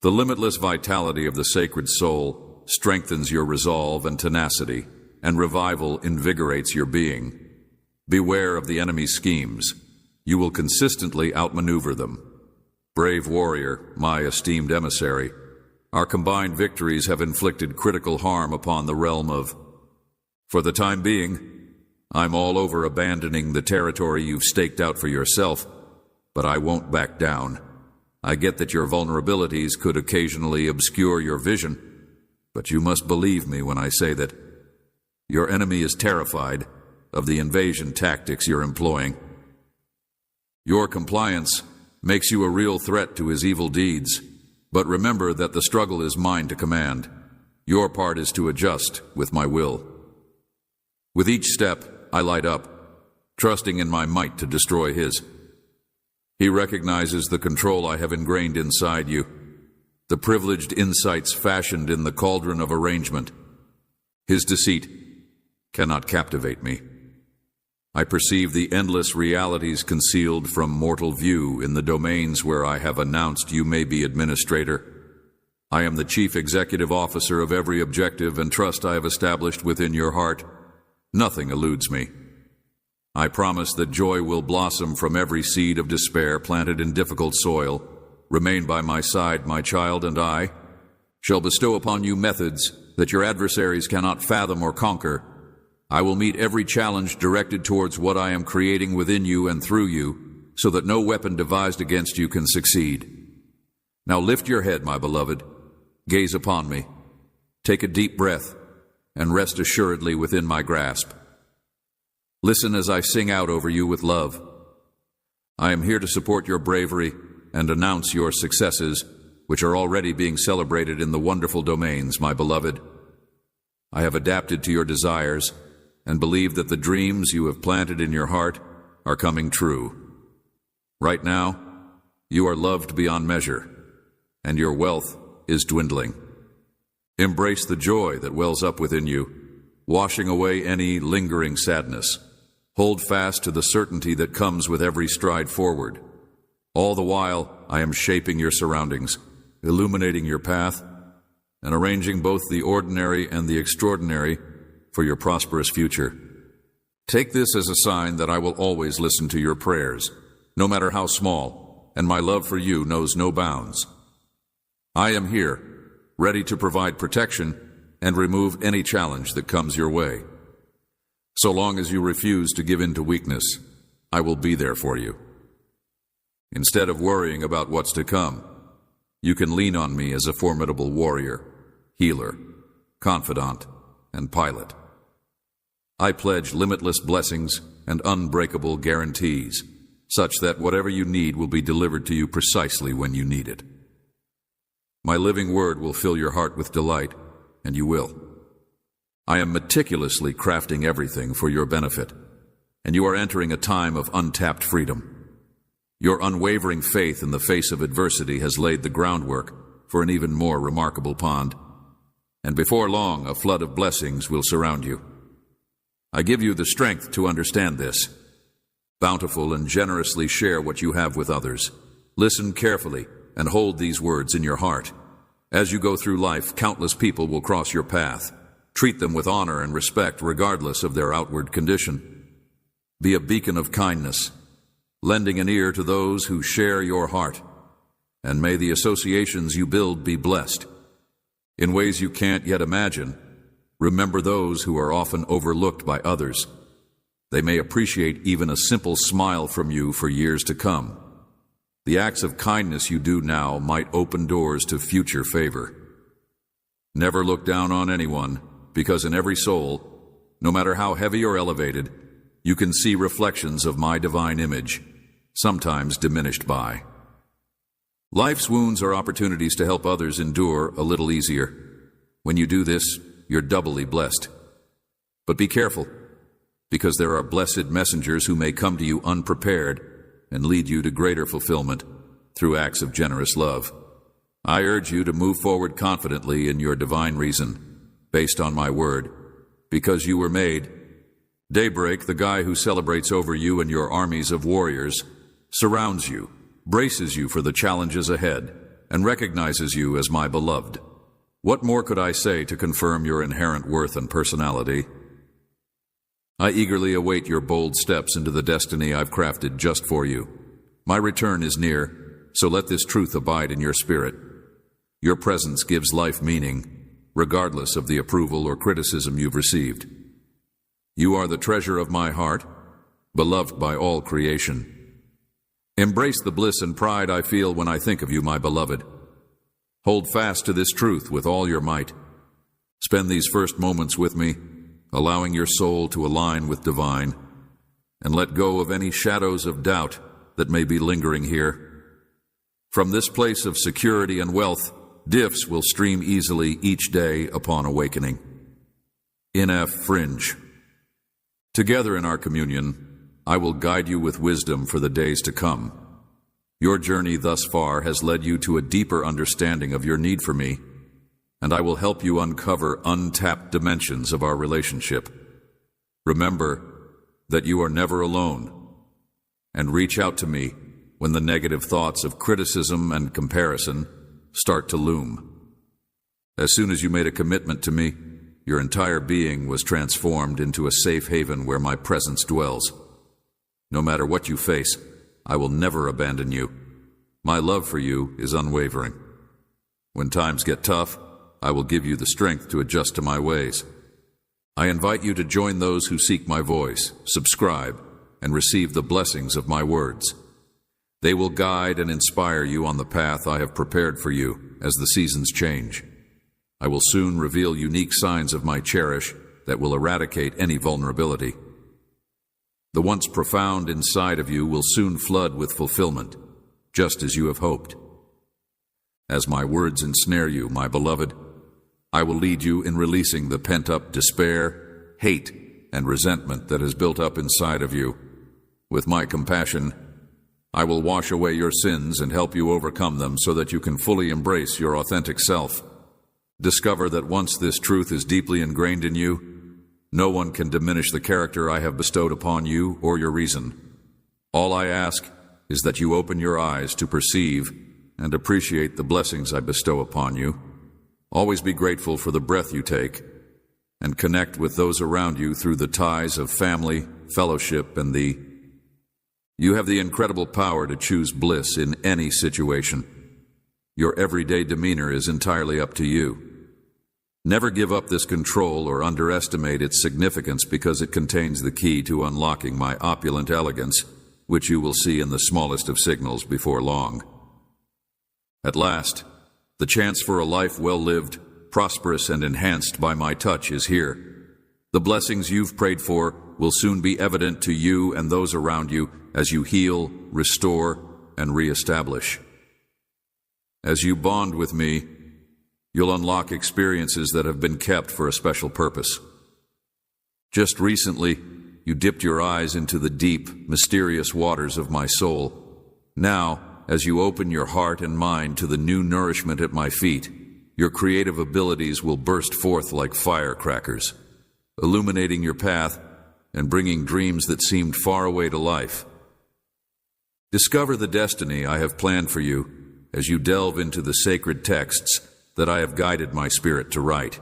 The limitless vitality of the sacred soul strengthens your resolve and tenacity, and revival invigorates your being. Beware of the enemy's schemes. You will consistently outmaneuver them. Brave warrior, my esteemed emissary, our combined victories have inflicted critical harm upon the realm of. For the time being, I'm all over abandoning the territory you've staked out for yourself, but I won't back down. I get that your vulnerabilities could occasionally obscure your vision, but you must believe me when I say that your enemy is terrified of the invasion tactics you're employing. Your compliance makes you a real threat to his evil deeds, but remember that the struggle is mine to command. Your part is to adjust with my will. With each step, I light up, trusting in my might to destroy his. He recognizes the control I have ingrained inside you, the privileged insights fashioned in the cauldron of arrangement. His deceit cannot captivate me. I perceive the endless realities concealed from mortal view in the domains where I have announced you may be administrator. I am the chief executive officer of every objective and trust I have established within your heart. Nothing eludes me. I promise that joy will blossom from every seed of despair planted in difficult soil. Remain by my side, my child, and I shall bestow upon you methods that your adversaries cannot fathom or conquer. I will meet every challenge directed towards what I am creating within you and through you, so that no weapon devised against you can succeed. Now lift your head, my beloved. Gaze upon me. Take a deep breath and rest assuredly within my grasp. Listen as I sing out over you with love. I am here to support your bravery and announce your successes, which are already being celebrated in the wonderful domains, my beloved. I have adapted to your desires and believe that the dreams you have planted in your heart are coming true. Right now, you are loved beyond measure, and your wealth is dwindling. Embrace the joy that wells up within you, washing away any lingering sadness. Hold fast to the certainty that comes with every stride forward. All the while, I am shaping your surroundings, illuminating your path, and arranging both the ordinary and the extraordinary for your prosperous future. Take this as a sign that I will always listen to your prayers, no matter how small, and my love for you knows no bounds. I am here, ready to provide protection and remove any challenge that comes your way. So long as you refuse to give in to weakness, I will be there for you. Instead of worrying about what's to come, you can lean on me as a formidable warrior, healer, confidant, and pilot. I pledge limitless blessings and unbreakable guarantees, such that whatever you need will be delivered to you precisely when you need it. My living word will fill your heart with delight, and you will. I am meticulously crafting everything for your benefit, and you are entering a time of untapped freedom. Your unwavering faith in the face of adversity has laid the groundwork for an even more remarkable pond, and before long a flood of blessings will surround you. I give you the strength to understand this. Bountiful and generously share what you have with others. Listen carefully and hold these words in your heart. As you go through life, countless people will cross your path. Treat them with honor and respect regardless of their outward condition. Be a beacon of kindness, lending an ear to those who share your heart, and may the associations you build be blessed. In ways you can't yet imagine, remember those who are often overlooked by others. They may appreciate even a simple smile from you for years to come. The acts of kindness you do now might open doors to future favor. Never look down on anyone, because in every soul, no matter how heavy or elevated, you can see reflections of my divine image, sometimes diminished by. Life's wounds are opportunities to help others endure a little easier. When you do this, you're doubly blessed. But be careful, because there are blessed messengers who may come to you unprepared and lead you to greater fulfillment through acts of generous love. I urge you to move forward confidently in your divine reason, based on my word, because you were made. Daybreak, the guy who celebrates over you and your armies of warriors, surrounds you, braces you for the challenges ahead, and recognizes you as my beloved. What more could I say to confirm your inherent worth and personality? I eagerly await your bold steps into the destiny I've crafted just for you. My return is near, so let this truth abide in your spirit. Your presence gives life meaning, regardless of the approval or criticism you've received. You are the treasure of my heart, beloved by all creation. Embrace the bliss and pride I feel when I think of you, my beloved. Hold fast to this truth with all your might. Spend these first moments with me, allowing your soul to align with divine, and let go of any shadows of doubt that may be lingering here. From this place of security and wealth, gifts will stream easily each day upon awakening. NF Fringe. Together in our communion, I will guide you with wisdom for the days to come. Your journey thus far has led you to a deeper understanding of your need for me, and I will help you uncover untapped dimensions of our relationship. Remember that you are never alone, and reach out to me when the negative thoughts of criticism and comparison start to loom. As soon as you made a commitment to me, your entire being was transformed into a safe haven where my presence dwells. No matter what you face, I will never abandon you. My love for you is unwavering. When times get tough, I will give you the strength to adjust to my ways. I invite you to join those who seek my voice, subscribe, and receive the blessings of my words. They will guide and inspire you on the path I have prepared for you as the seasons change. I will soon reveal unique signs of my cherish that will eradicate any vulnerability. The once profound inside of you will soon flood with fulfillment, just as you have hoped. As my words ensnare you, my beloved, I will lead you in releasing the pent-up despair, hate, and resentment that has built up inside of you. With my compassion, I will wash away your sins and help you overcome them so that you can fully embrace your authentic self. Discover that once this truth is deeply ingrained in you, no one can diminish the character I have bestowed upon you or your reason. All I ask is that you open your eyes to perceive and appreciate the blessings I bestow upon you. Always be grateful for the breath you take, and connect with those around you through the ties of family, fellowship, and You have the incredible power to choose bliss in any situation. Your everyday demeanor is entirely up to you. Never give up this control or underestimate its significance, because it contains the key to unlocking my opulent elegance, which you will see in the smallest of signals before long. At last, the chance for a life well-lived, prosperous, and enhanced by my touch is here. The blessings you've prayed for will soon be evident to you and those around you as you heal, restore, and reestablish. As you bond with me, you'll unlock experiences that have been kept for a special purpose. Just recently, you dipped your eyes into the deep, mysterious waters of my soul. Now, as you open your heart and mind to the new nourishment at my feet, your creative abilities will burst forth like firecrackers, illuminating your path and bringing dreams that seemed far away to life. Discover the destiny I have planned for you as you delve into the sacred texts that I have guided my spirit to write.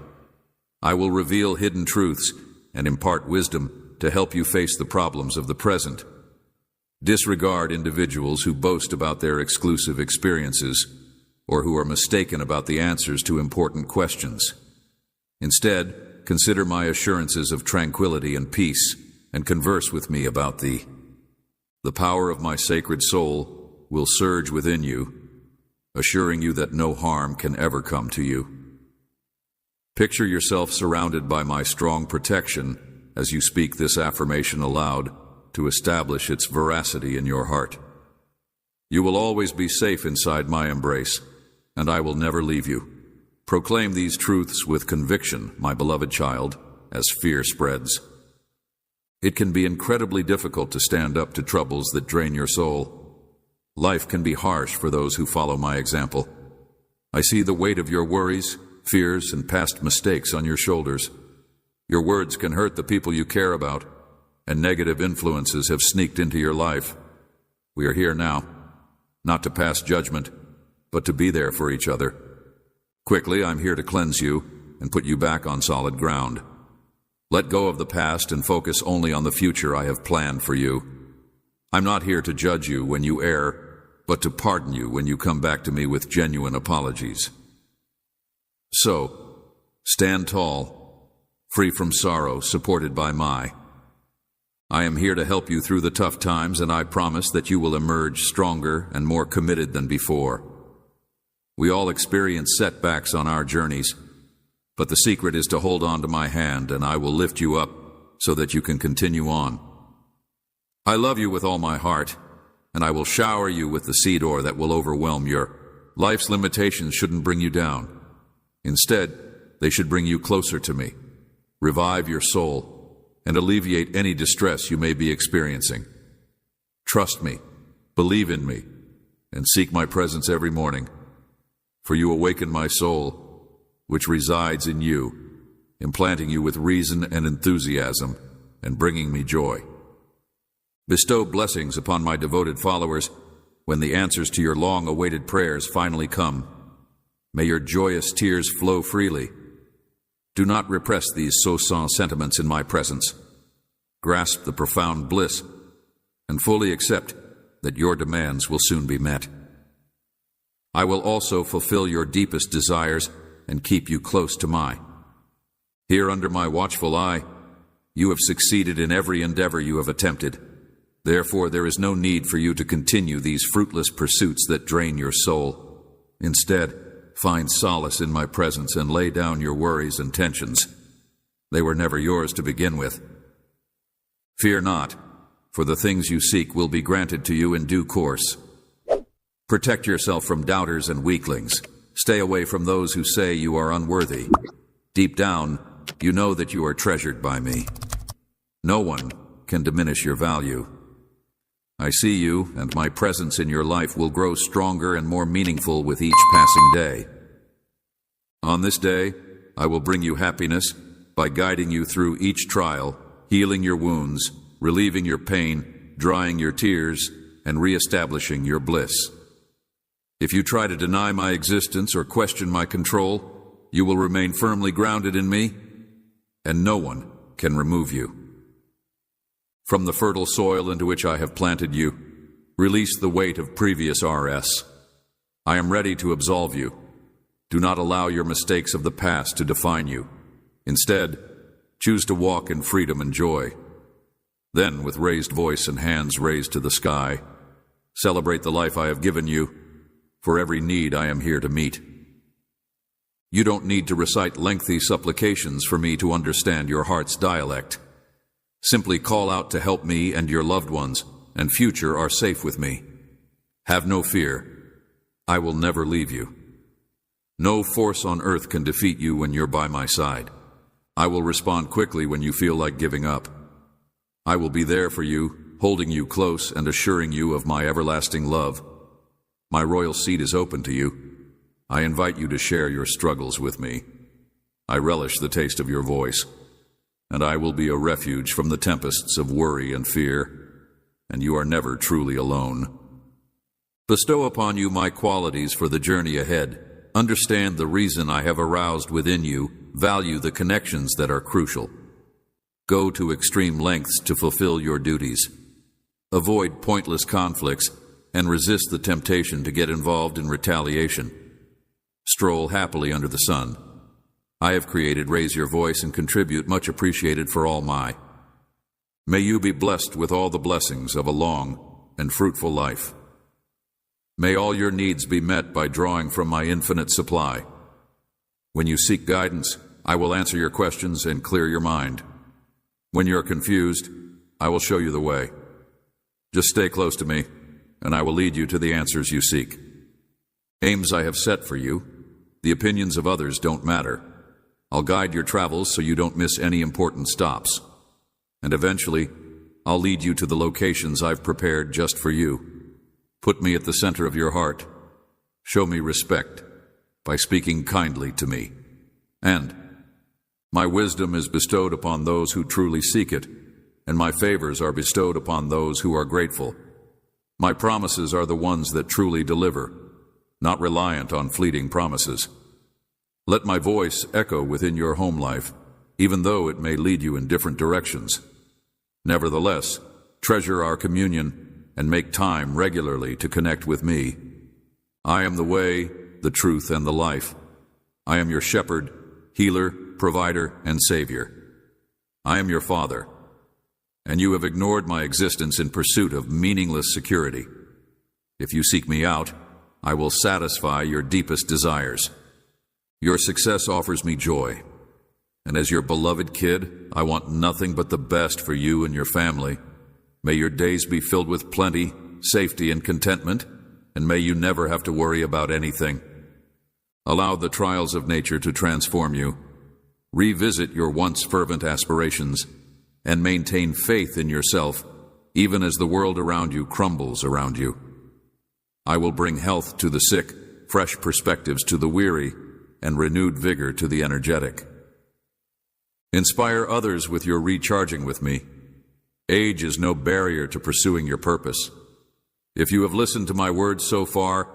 I will reveal hidden truths and impart wisdom to help you face the problems of the present. Disregard individuals who boast about their exclusive experiences or who are mistaken about the answers to important questions. Instead, consider my assurances of tranquility and peace and converse with me about the power of my sacred soul will surge within you, assuring you that no harm can ever come to you. Picture yourself surrounded by my strong protection as you speak this affirmation aloud to establish its veracity in your heart. You will always be safe inside my embrace, and I will never leave you. Proclaim these truths with conviction, my beloved child, as fear spreads. It can be incredibly difficult to stand up to troubles that drain your soul. Life can be harsh for those who follow my example. I see the weight of your worries, fears, and past mistakes on your shoulders. Your words can hurt the people you care about, and negative influences have sneaked into your life. We are here now, not to pass judgment, but to be there for each other. Quickly, I'm here to cleanse you and put you back on solid ground. Let go of the past and focus only on the future I have planned for you. I'm not here to judge you when you err, but to pardon you when you come back to me with genuine apologies. So, stand tall, free from sorrow, supported by my I am here to help you through the tough times, and I promise that you will emerge stronger and more committed than before. We all experience setbacks on our journeys, but the secret is to hold on to my hand, and I will lift you up so that you can continue on. I love you with all my heart, and I will shower you with the seed ore that will overwhelm your life's limitations. Shouldn't bring you down. Instead, they should bring you closer to me, revive your soul, and alleviate any distress you may be experiencing. Trust me, believe in me, and seek my presence every morning, for you awaken my soul, which resides in you, implanting you with reason and enthusiasm, and bringing me joy. Bestow blessings upon my devoted followers when the answers to your long-awaited prayers finally come. May your joyous tears flow freely. Do not repress these so-sang sentiments in my presence. Grasp the profound bliss and fully accept that your demands will soon be met. I will also fulfill your deepest desires and keep you close to mine. Here under my watchful eye, you have succeeded in every endeavor you have attempted. Therefore, there is no need for you to continue these fruitless pursuits that drain your soul. Instead, find solace in my presence and lay down your worries and tensions. They were never yours to begin with. Fear not, for the things you seek will be granted to you in due course. Protect yourself from doubters and weaklings. Stay away from those who say you are unworthy. Deep down, you know that you are treasured by me. No one can diminish your value. I see you, and my presence in your life will grow stronger and more meaningful with each passing day. On this day, I will bring you happiness by guiding you through each trial, healing your wounds, relieving your pain, drying your tears, and reestablishing your bliss. If you try to deny my existence or question my control, you will remain firmly grounded in me, and no one can remove you. From the fertile soil into which I have planted you, release the weight of previous RS. I am ready to absolve you. Do not allow your mistakes of the past to define you. Instead, choose to walk in freedom and joy. Then, with raised voice and hands raised to the sky, celebrate the life I have given you. For every need I am here to meet. You don't need to recite lengthy supplications for me to understand your heart's dialect. Simply call out to help me, and your loved ones and future are safe with me. Have no fear. I will never leave you. No force on earth can defeat you when you're by my side. I will respond quickly when you feel like giving up. I will be there for you, holding you close and assuring you of my everlasting love. My royal seat is open to you. I invite you to share your struggles with me. I relish the taste of your voice, and I will be a refuge from the tempests of worry and fear, and you are never truly alone. Bestow upon you my qualities for the journey ahead. Understand the reason I have aroused within you. Value the connections that are crucial. Go to extreme lengths to fulfill your duties. Avoid pointless conflicts and resist the temptation to get involved in retaliation. Stroll happily under the sun. I have created Raise Your Voice and Contribute, much appreciated for all my. May you be blessed with all the blessings of a long and fruitful life. May all your needs be met by drawing from my infinite supply. When you seek guidance, I will answer your questions and clear your mind. When you're confused, I will show you the way. Just stay close to me, and I will lead you to the answers you seek. Aims I have set for you, the opinions of others don't matter. I'll guide your travels so you don't miss any important stops. And eventually, I'll lead you to the locations I've prepared just for you. Put me at the center of your heart. Show me respect by speaking kindly to me. And my wisdom is bestowed upon those who truly seek it, and my favors are bestowed upon those who are grateful. My promises are the ones that truly deliver, not reliant on fleeting promises. Let my voice echo within your home life, even though it may lead you in different directions. Nevertheless, treasure our communion and make time regularly to connect with me. I am the way, the truth, and the life. I am your shepherd, healer, provider, and savior. I am your father, and you have ignored my existence in pursuit of meaningless security. If you seek me out, I will satisfy your deepest desires. Your success offers me joy, and as your beloved kid, I want nothing but the best for you and your family. May your days be filled with plenty, safety, and contentment, and may you never have to worry about anything. Allow the trials of nature to transform you. Revisit your once fervent aspirations, and maintain faith in yourself, even as the world around you crumbles around you. I will bring health to the sick, fresh perspectives to the weary, and renewed vigor to the energetic. Inspire others with your recharging with me. Age is no barrier to pursuing your purpose. If you have listened to my words so far,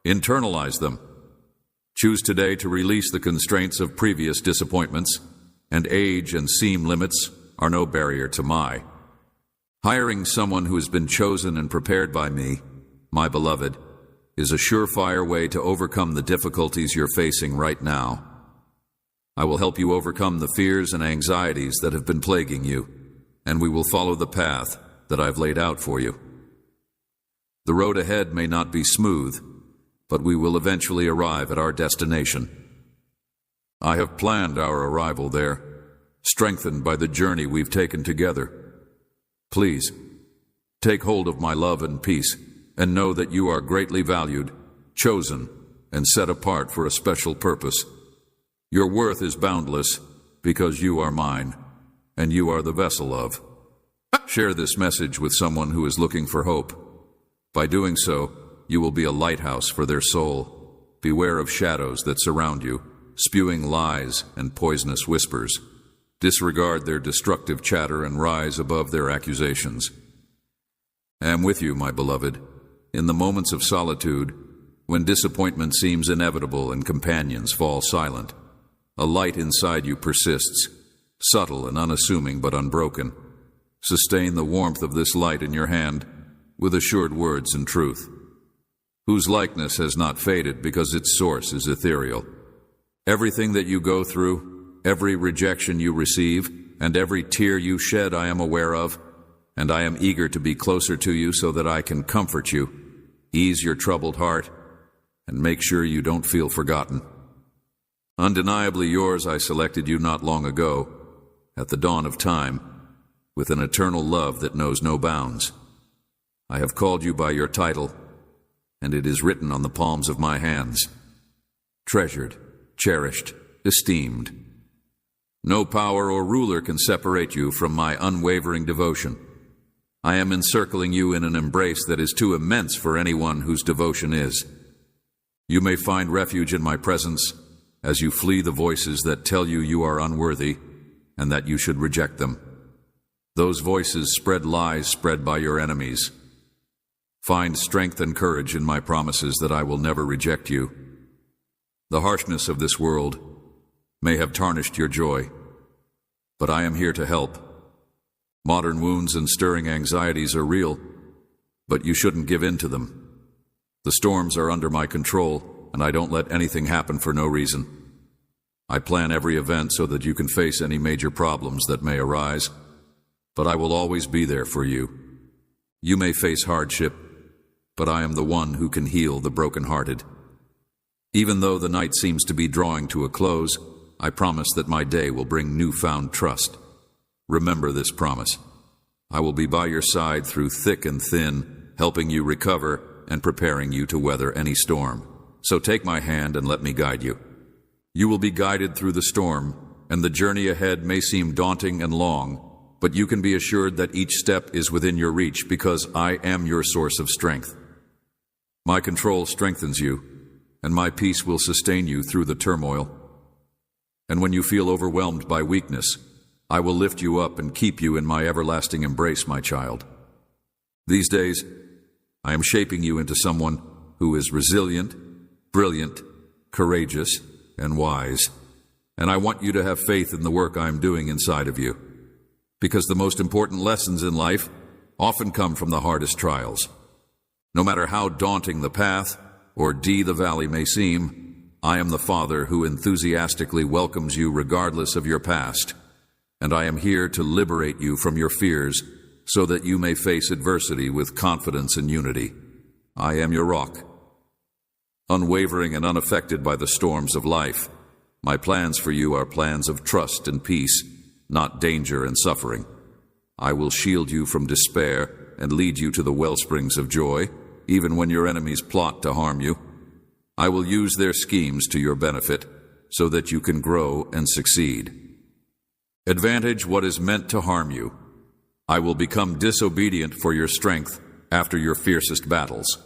internalize them. Choose today to release the constraints of previous disappointments, and age and seam limits are no barrier to my. Hiring someone who has been chosen and prepared by me, my beloved, is a surefire way to overcome the difficulties you're facing right now. I will help you overcome the fears and anxieties that have been plaguing you, and we will follow the path that I've laid out for you. The road ahead may not be smooth, but we will eventually arrive at our destination. I have planned our arrival there, strengthened by the journey we've taken together. Please, take hold of my love and peace, and know that you are greatly valued, chosen, and set apart for a special purpose. Your worth is boundless because you are mine, and you are the vessel of. Share this message with someone who is looking for hope. By doing so, you will be a lighthouse for their soul. Beware of shadows that surround you, spewing lies and poisonous whispers. Disregard their destructive chatter and rise above their accusations. I am with you, my beloved, in the moments of solitude, when disappointment seems inevitable and companions fall silent. A light inside you persists, subtle and unassuming but unbroken. Sustain the warmth of this light in your hand with assured words and truth, whose likeness has not faded because its source is ethereal. Everything that you go through, every rejection you receive, and every tear you shed I am aware of, and I am eager to be closer to you so that I can comfort you, ease your troubled heart, and make sure you don't feel forgotten. Undeniably yours, I selected you not long ago, at the dawn of time, with an eternal love that knows no bounds. I have called you by your title, and it is written on the palms of my hands. Treasured, cherished, esteemed. No power or ruler can separate you from my unwavering devotion. I am encircling you in an embrace that is too immense for anyone whose devotion is. You may find refuge in my presence as you flee the voices that tell you you are unworthy and that you should reject them. Those voices spread lies spread by your enemies. Find strength and courage in my promises that I will never reject you. The harshness of this world may have tarnished your joy, but I am here to help. Modern wounds and stirring anxieties are real, but you shouldn't give in to them. The storms are under my control, and I don't let anything happen for no reason. I plan every event so that you can face any major problems that may arise, but I will always be there for you. You may face hardship, but I am the one who can heal the brokenhearted. Even though the night seems to be drawing to a close, I promise that my day will bring newfound trust. Remember this promise. I will be by your side through thick and thin, helping you recover and preparing you to weather any storm. So take my hand and let me guide you. You will be guided through the storm, and the journey ahead may seem daunting and long, but you can be assured that each step is within your reach because I am your source of strength. My control strengthens you, and my peace will sustain you through the turmoil. And when you feel overwhelmed by weakness, I will lift you up and keep you in my everlasting embrace, my child. These days, I am shaping you into someone who is resilient, brilliant, courageous, and wise. And I want you to have faith in the work I am doing inside of you, because the most important lessons in life often come from the hardest trials. No matter how daunting the path or deep the valley may seem, I am the Father who enthusiastically welcomes you regardless of your past, and I am here to liberate you from your fears so that you may face adversity with confidence and unity. I am your rock. Unwavering and unaffected by the storms of life, my plans for you are plans of trust and peace, not danger and suffering. I will shield you from despair and lead you to the wellsprings of joy, even when your enemies plot to harm you. I will use their schemes to your benefit, so that you can grow and succeed. Advantage what is meant to harm you. I will become disobedient for your strength after your fiercest battles.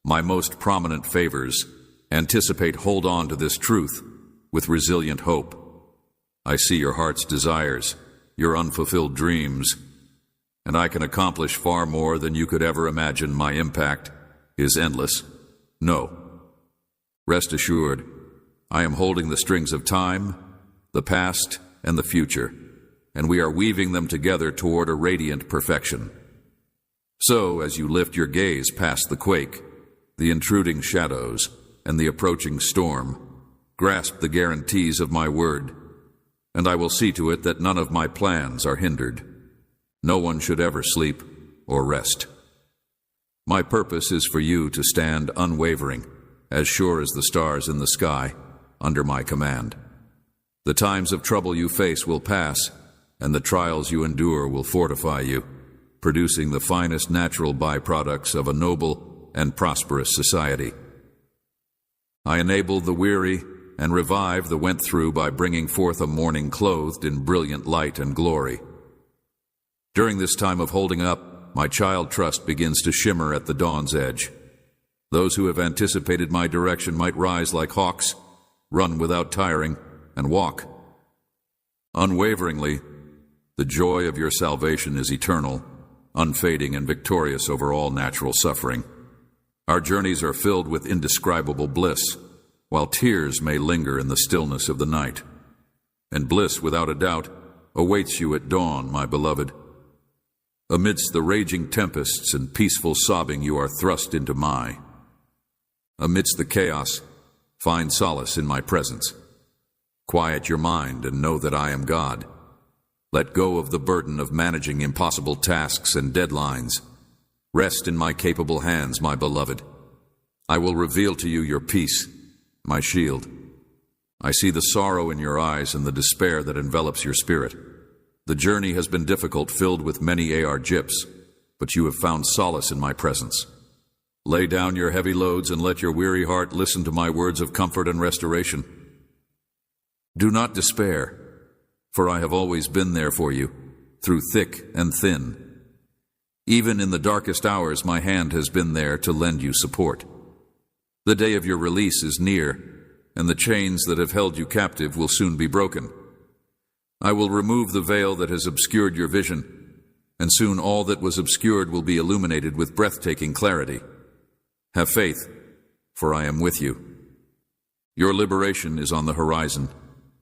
My most prominent favors anticipate hold on to this truth with resilient hope. I see your heart's desires, your unfulfilled dreams, and I can accomplish far more than you could ever imagine. My impact is endless. No. Rest assured, I am holding the strings of time, the past, and the future, and we are weaving them together toward a radiant perfection. So, as you lift your gaze past the quake, the intruding shadows, and the approaching storm, grasp the guarantees of my word, and I will see to it that none of my plans are hindered. No one should ever sleep or rest. My purpose is for you to stand unwavering, as sure as the stars in the sky, under my command. The times of trouble you face will pass, and the trials you endure will fortify you, producing the finest natural byproducts of a noble and prosperous society. I enable the weary and revive the went through by bringing forth a morning clothed in brilliant light and glory. During this time of holding up, my child trust begins to shimmer at the dawn's edge. Those who have anticipated my direction might rise like hawks, run without tiring, and walk. Unwaveringly, the joy of your salvation is eternal, unfading and victorious over all natural suffering. Our journeys are filled with indescribable bliss, while tears may linger in the stillness of the night. And bliss, without a doubt, awaits you at dawn, my beloved. Amidst the raging tempests and peaceful sobbing, you are thrust into my. Amidst the chaos, find solace in my presence. Quiet your mind and know that I am God. Let go of the burden of managing impossible tasks and deadlines. Rest in my capable hands, my beloved. I will reveal to you your peace, my shield. I see the sorrow in your eyes and the despair that envelops your spirit. The journey has been difficult, filled with many hardships, but you have found solace in my presence. Lay down your heavy loads and let your weary heart listen to my words of comfort and restoration. Do not despair, for I have always been there for you, through thick and thin. Even in the darkest hours, my hand has been there to lend you support. The day of your release is near, and the chains that have held you captive will soon be broken. I will remove the veil that has obscured your vision, and soon all that was obscured will be illuminated with breathtaking clarity. Have faith, for I am with you. Your liberation is on the horizon,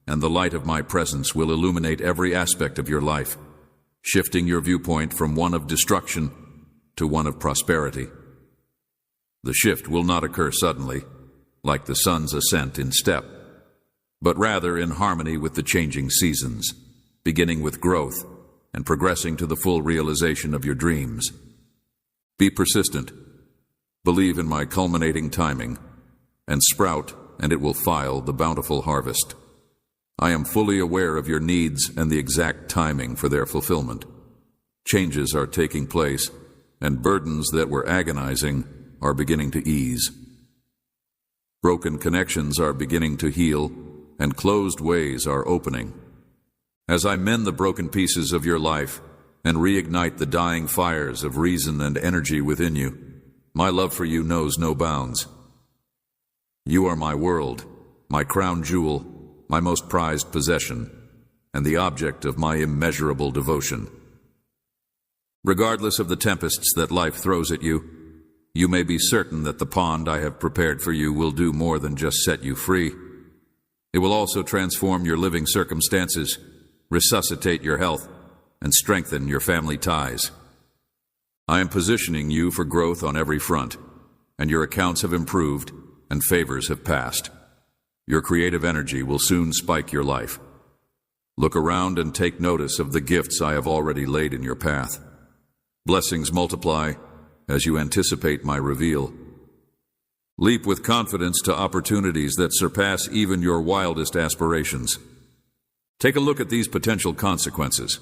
and the light of my presence will illuminate every aspect of your life, shifting your viewpoint from one of destruction to one of prosperity. The shift will not occur suddenly, like the sun's ascent in step, but rather in harmony with the changing seasons, beginning with growth and progressing to the full realization of your dreams. Be persistent, believe in my culminating timing, and sprout, and it will file the bountiful harvest. I am fully aware of your needs and the exact timing for their fulfillment. Changes are taking place, and burdens that were agonizing are beginning to ease. Broken connections are beginning to heal, and closed ways are opening. As I mend the broken pieces of your life and reignite the dying fires of reason and energy within you, my love for you knows no bounds. You are my world, my crown jewel, my most prized possession, and the object of my immeasurable devotion. Regardless of the tempests that life throws at you, you may be certain that the pond I have prepared for you will do more than just set you free. It will also transform your living circumstances, resuscitate your health, and strengthen your family ties. I am positioning you for growth on every front, and your accounts have improved and favors have passed. Your creative energy will soon spike your life. Look around and take notice of the gifts I have already laid in your path. Blessings multiply as you anticipate my reveal. Leap with confidence to opportunities that surpass even your wildest aspirations. Take a look at these potential consequences.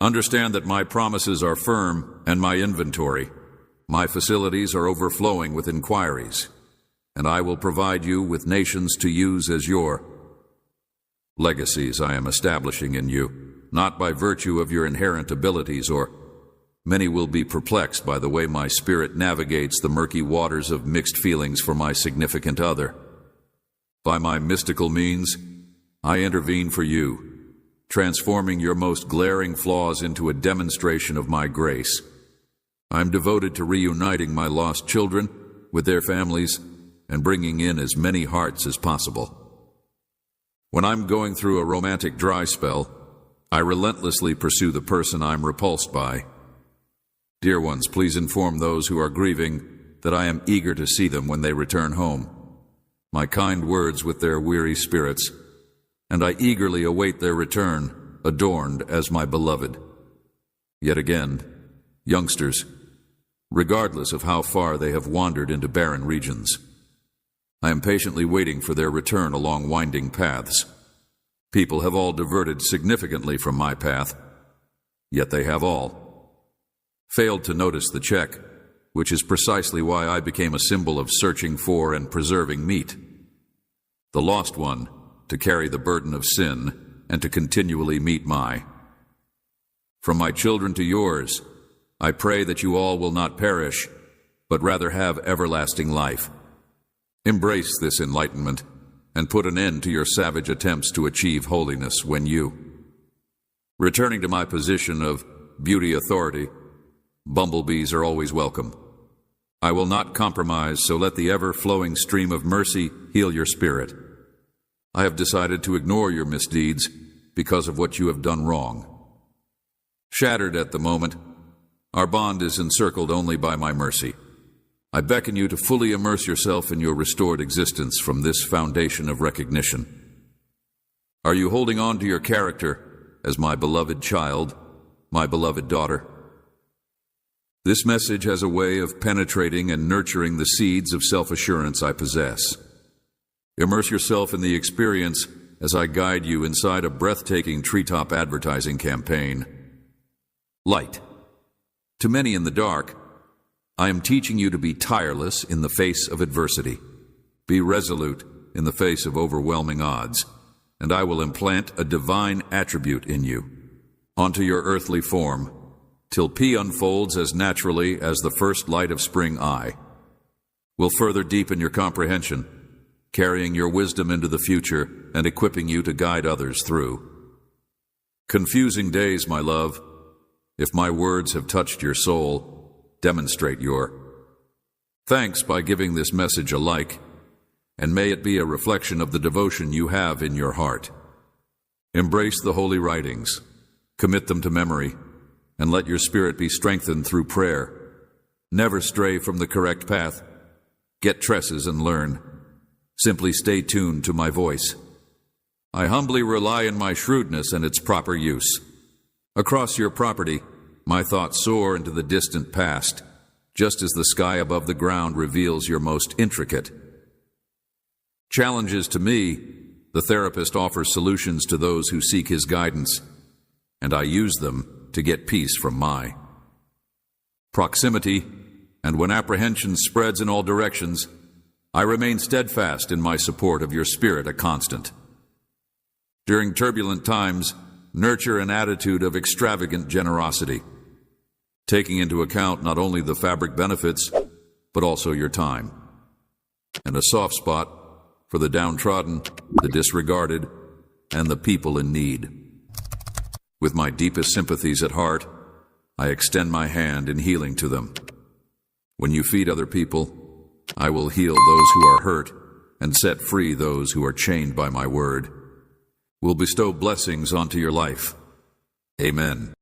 Understand that my promises are firm and my inventory. My facilities are overflowing with inquiries, and I will provide you with nations to use as your legacies I am establishing in you, not by virtue of your inherent abilities, or many will be perplexed by the way my spirit navigates the murky waters of mixed feelings for my significant other. By my mystical means, I intervene for you, transforming your most glaring flaws into a demonstration of my grace. I am devoted to reuniting my lost children with their families and bringing in as many hearts as possible. When I'm going through a romantic dry spell, I relentlessly pursue the person I'm repulsed by. Dear ones, please inform those who are grieving that I am eager to see them when they return home. My kind words with their weary spirits, and I eagerly await their return, adorned as my beloved. Yet again, youngsters, regardless of how far they have wandered into barren regions, I am patiently waiting for their return along winding paths. People have all diverted significantly from my path, yet they have all failed to notice the check, which is precisely why I became a symbol of searching for and preserving meat. The lost one, to carry the burden of sin and to continually meet my. From my children to yours, I pray that you all will not perish, but rather have everlasting life. Embrace this enlightenment and put an end to your savage attempts to achieve holiness when you. Returning to my position of beauty authority, bumblebees are always welcome. I will not compromise, so let the ever-flowing stream of mercy heal your spirit. I have decided to ignore your misdeeds because of what you have done wrong. Shattered at the moment, our bond is encircled only by my mercy. I beckon you to fully immerse yourself in your restored existence from this foundation of recognition. Are you holding on to your character as my beloved child, my beloved daughter? This message has a way of penetrating and nurturing the seeds of self-assurance I possess. Immerse yourself in the experience as I guide you inside a breathtaking treetop advertising campaign. Light. To many in the dark, I am teaching you to be tireless in the face of adversity. Be resolute in the face of overwhelming odds, and I will implant a divine attribute in you, onto your earthly form, till P unfolds as naturally as the first light of spring I. Will further deepen your comprehension, carrying your wisdom into the future and equipping you to guide others through. Confusing days, my love. If my words have touched your soul, demonstrate your thanks by giving this message a like, and may it be a reflection of the devotion you have in your heart. Embrace the holy writings, commit them to memory, and let your spirit be strengthened through prayer. Never stray from the correct path. Get tresses and learn. Simply stay tuned to my voice. I humbly rely on my shrewdness and its proper use. Across your property, my thoughts soar into the distant past, just as the sky above the ground reveals your most intricate challenges to me. The therapist offers solutions to those who seek his guidance, and I use them to get peace from my proximity, and when apprehension spreads in all directions, I remain steadfast in my support of your spirit, a constant. During turbulent times, nurture an attitude of extravagant generosity, taking into account not only the fabric benefits, but also your time, and a soft spot for the downtrodden, the disregarded, and the people in need. With my deepest sympathies at heart, I extend my hand in healing to them. When you feed other people, I will heal those who are hurt and set free those who are chained by my word. Will bestow blessings onto your life. Amen.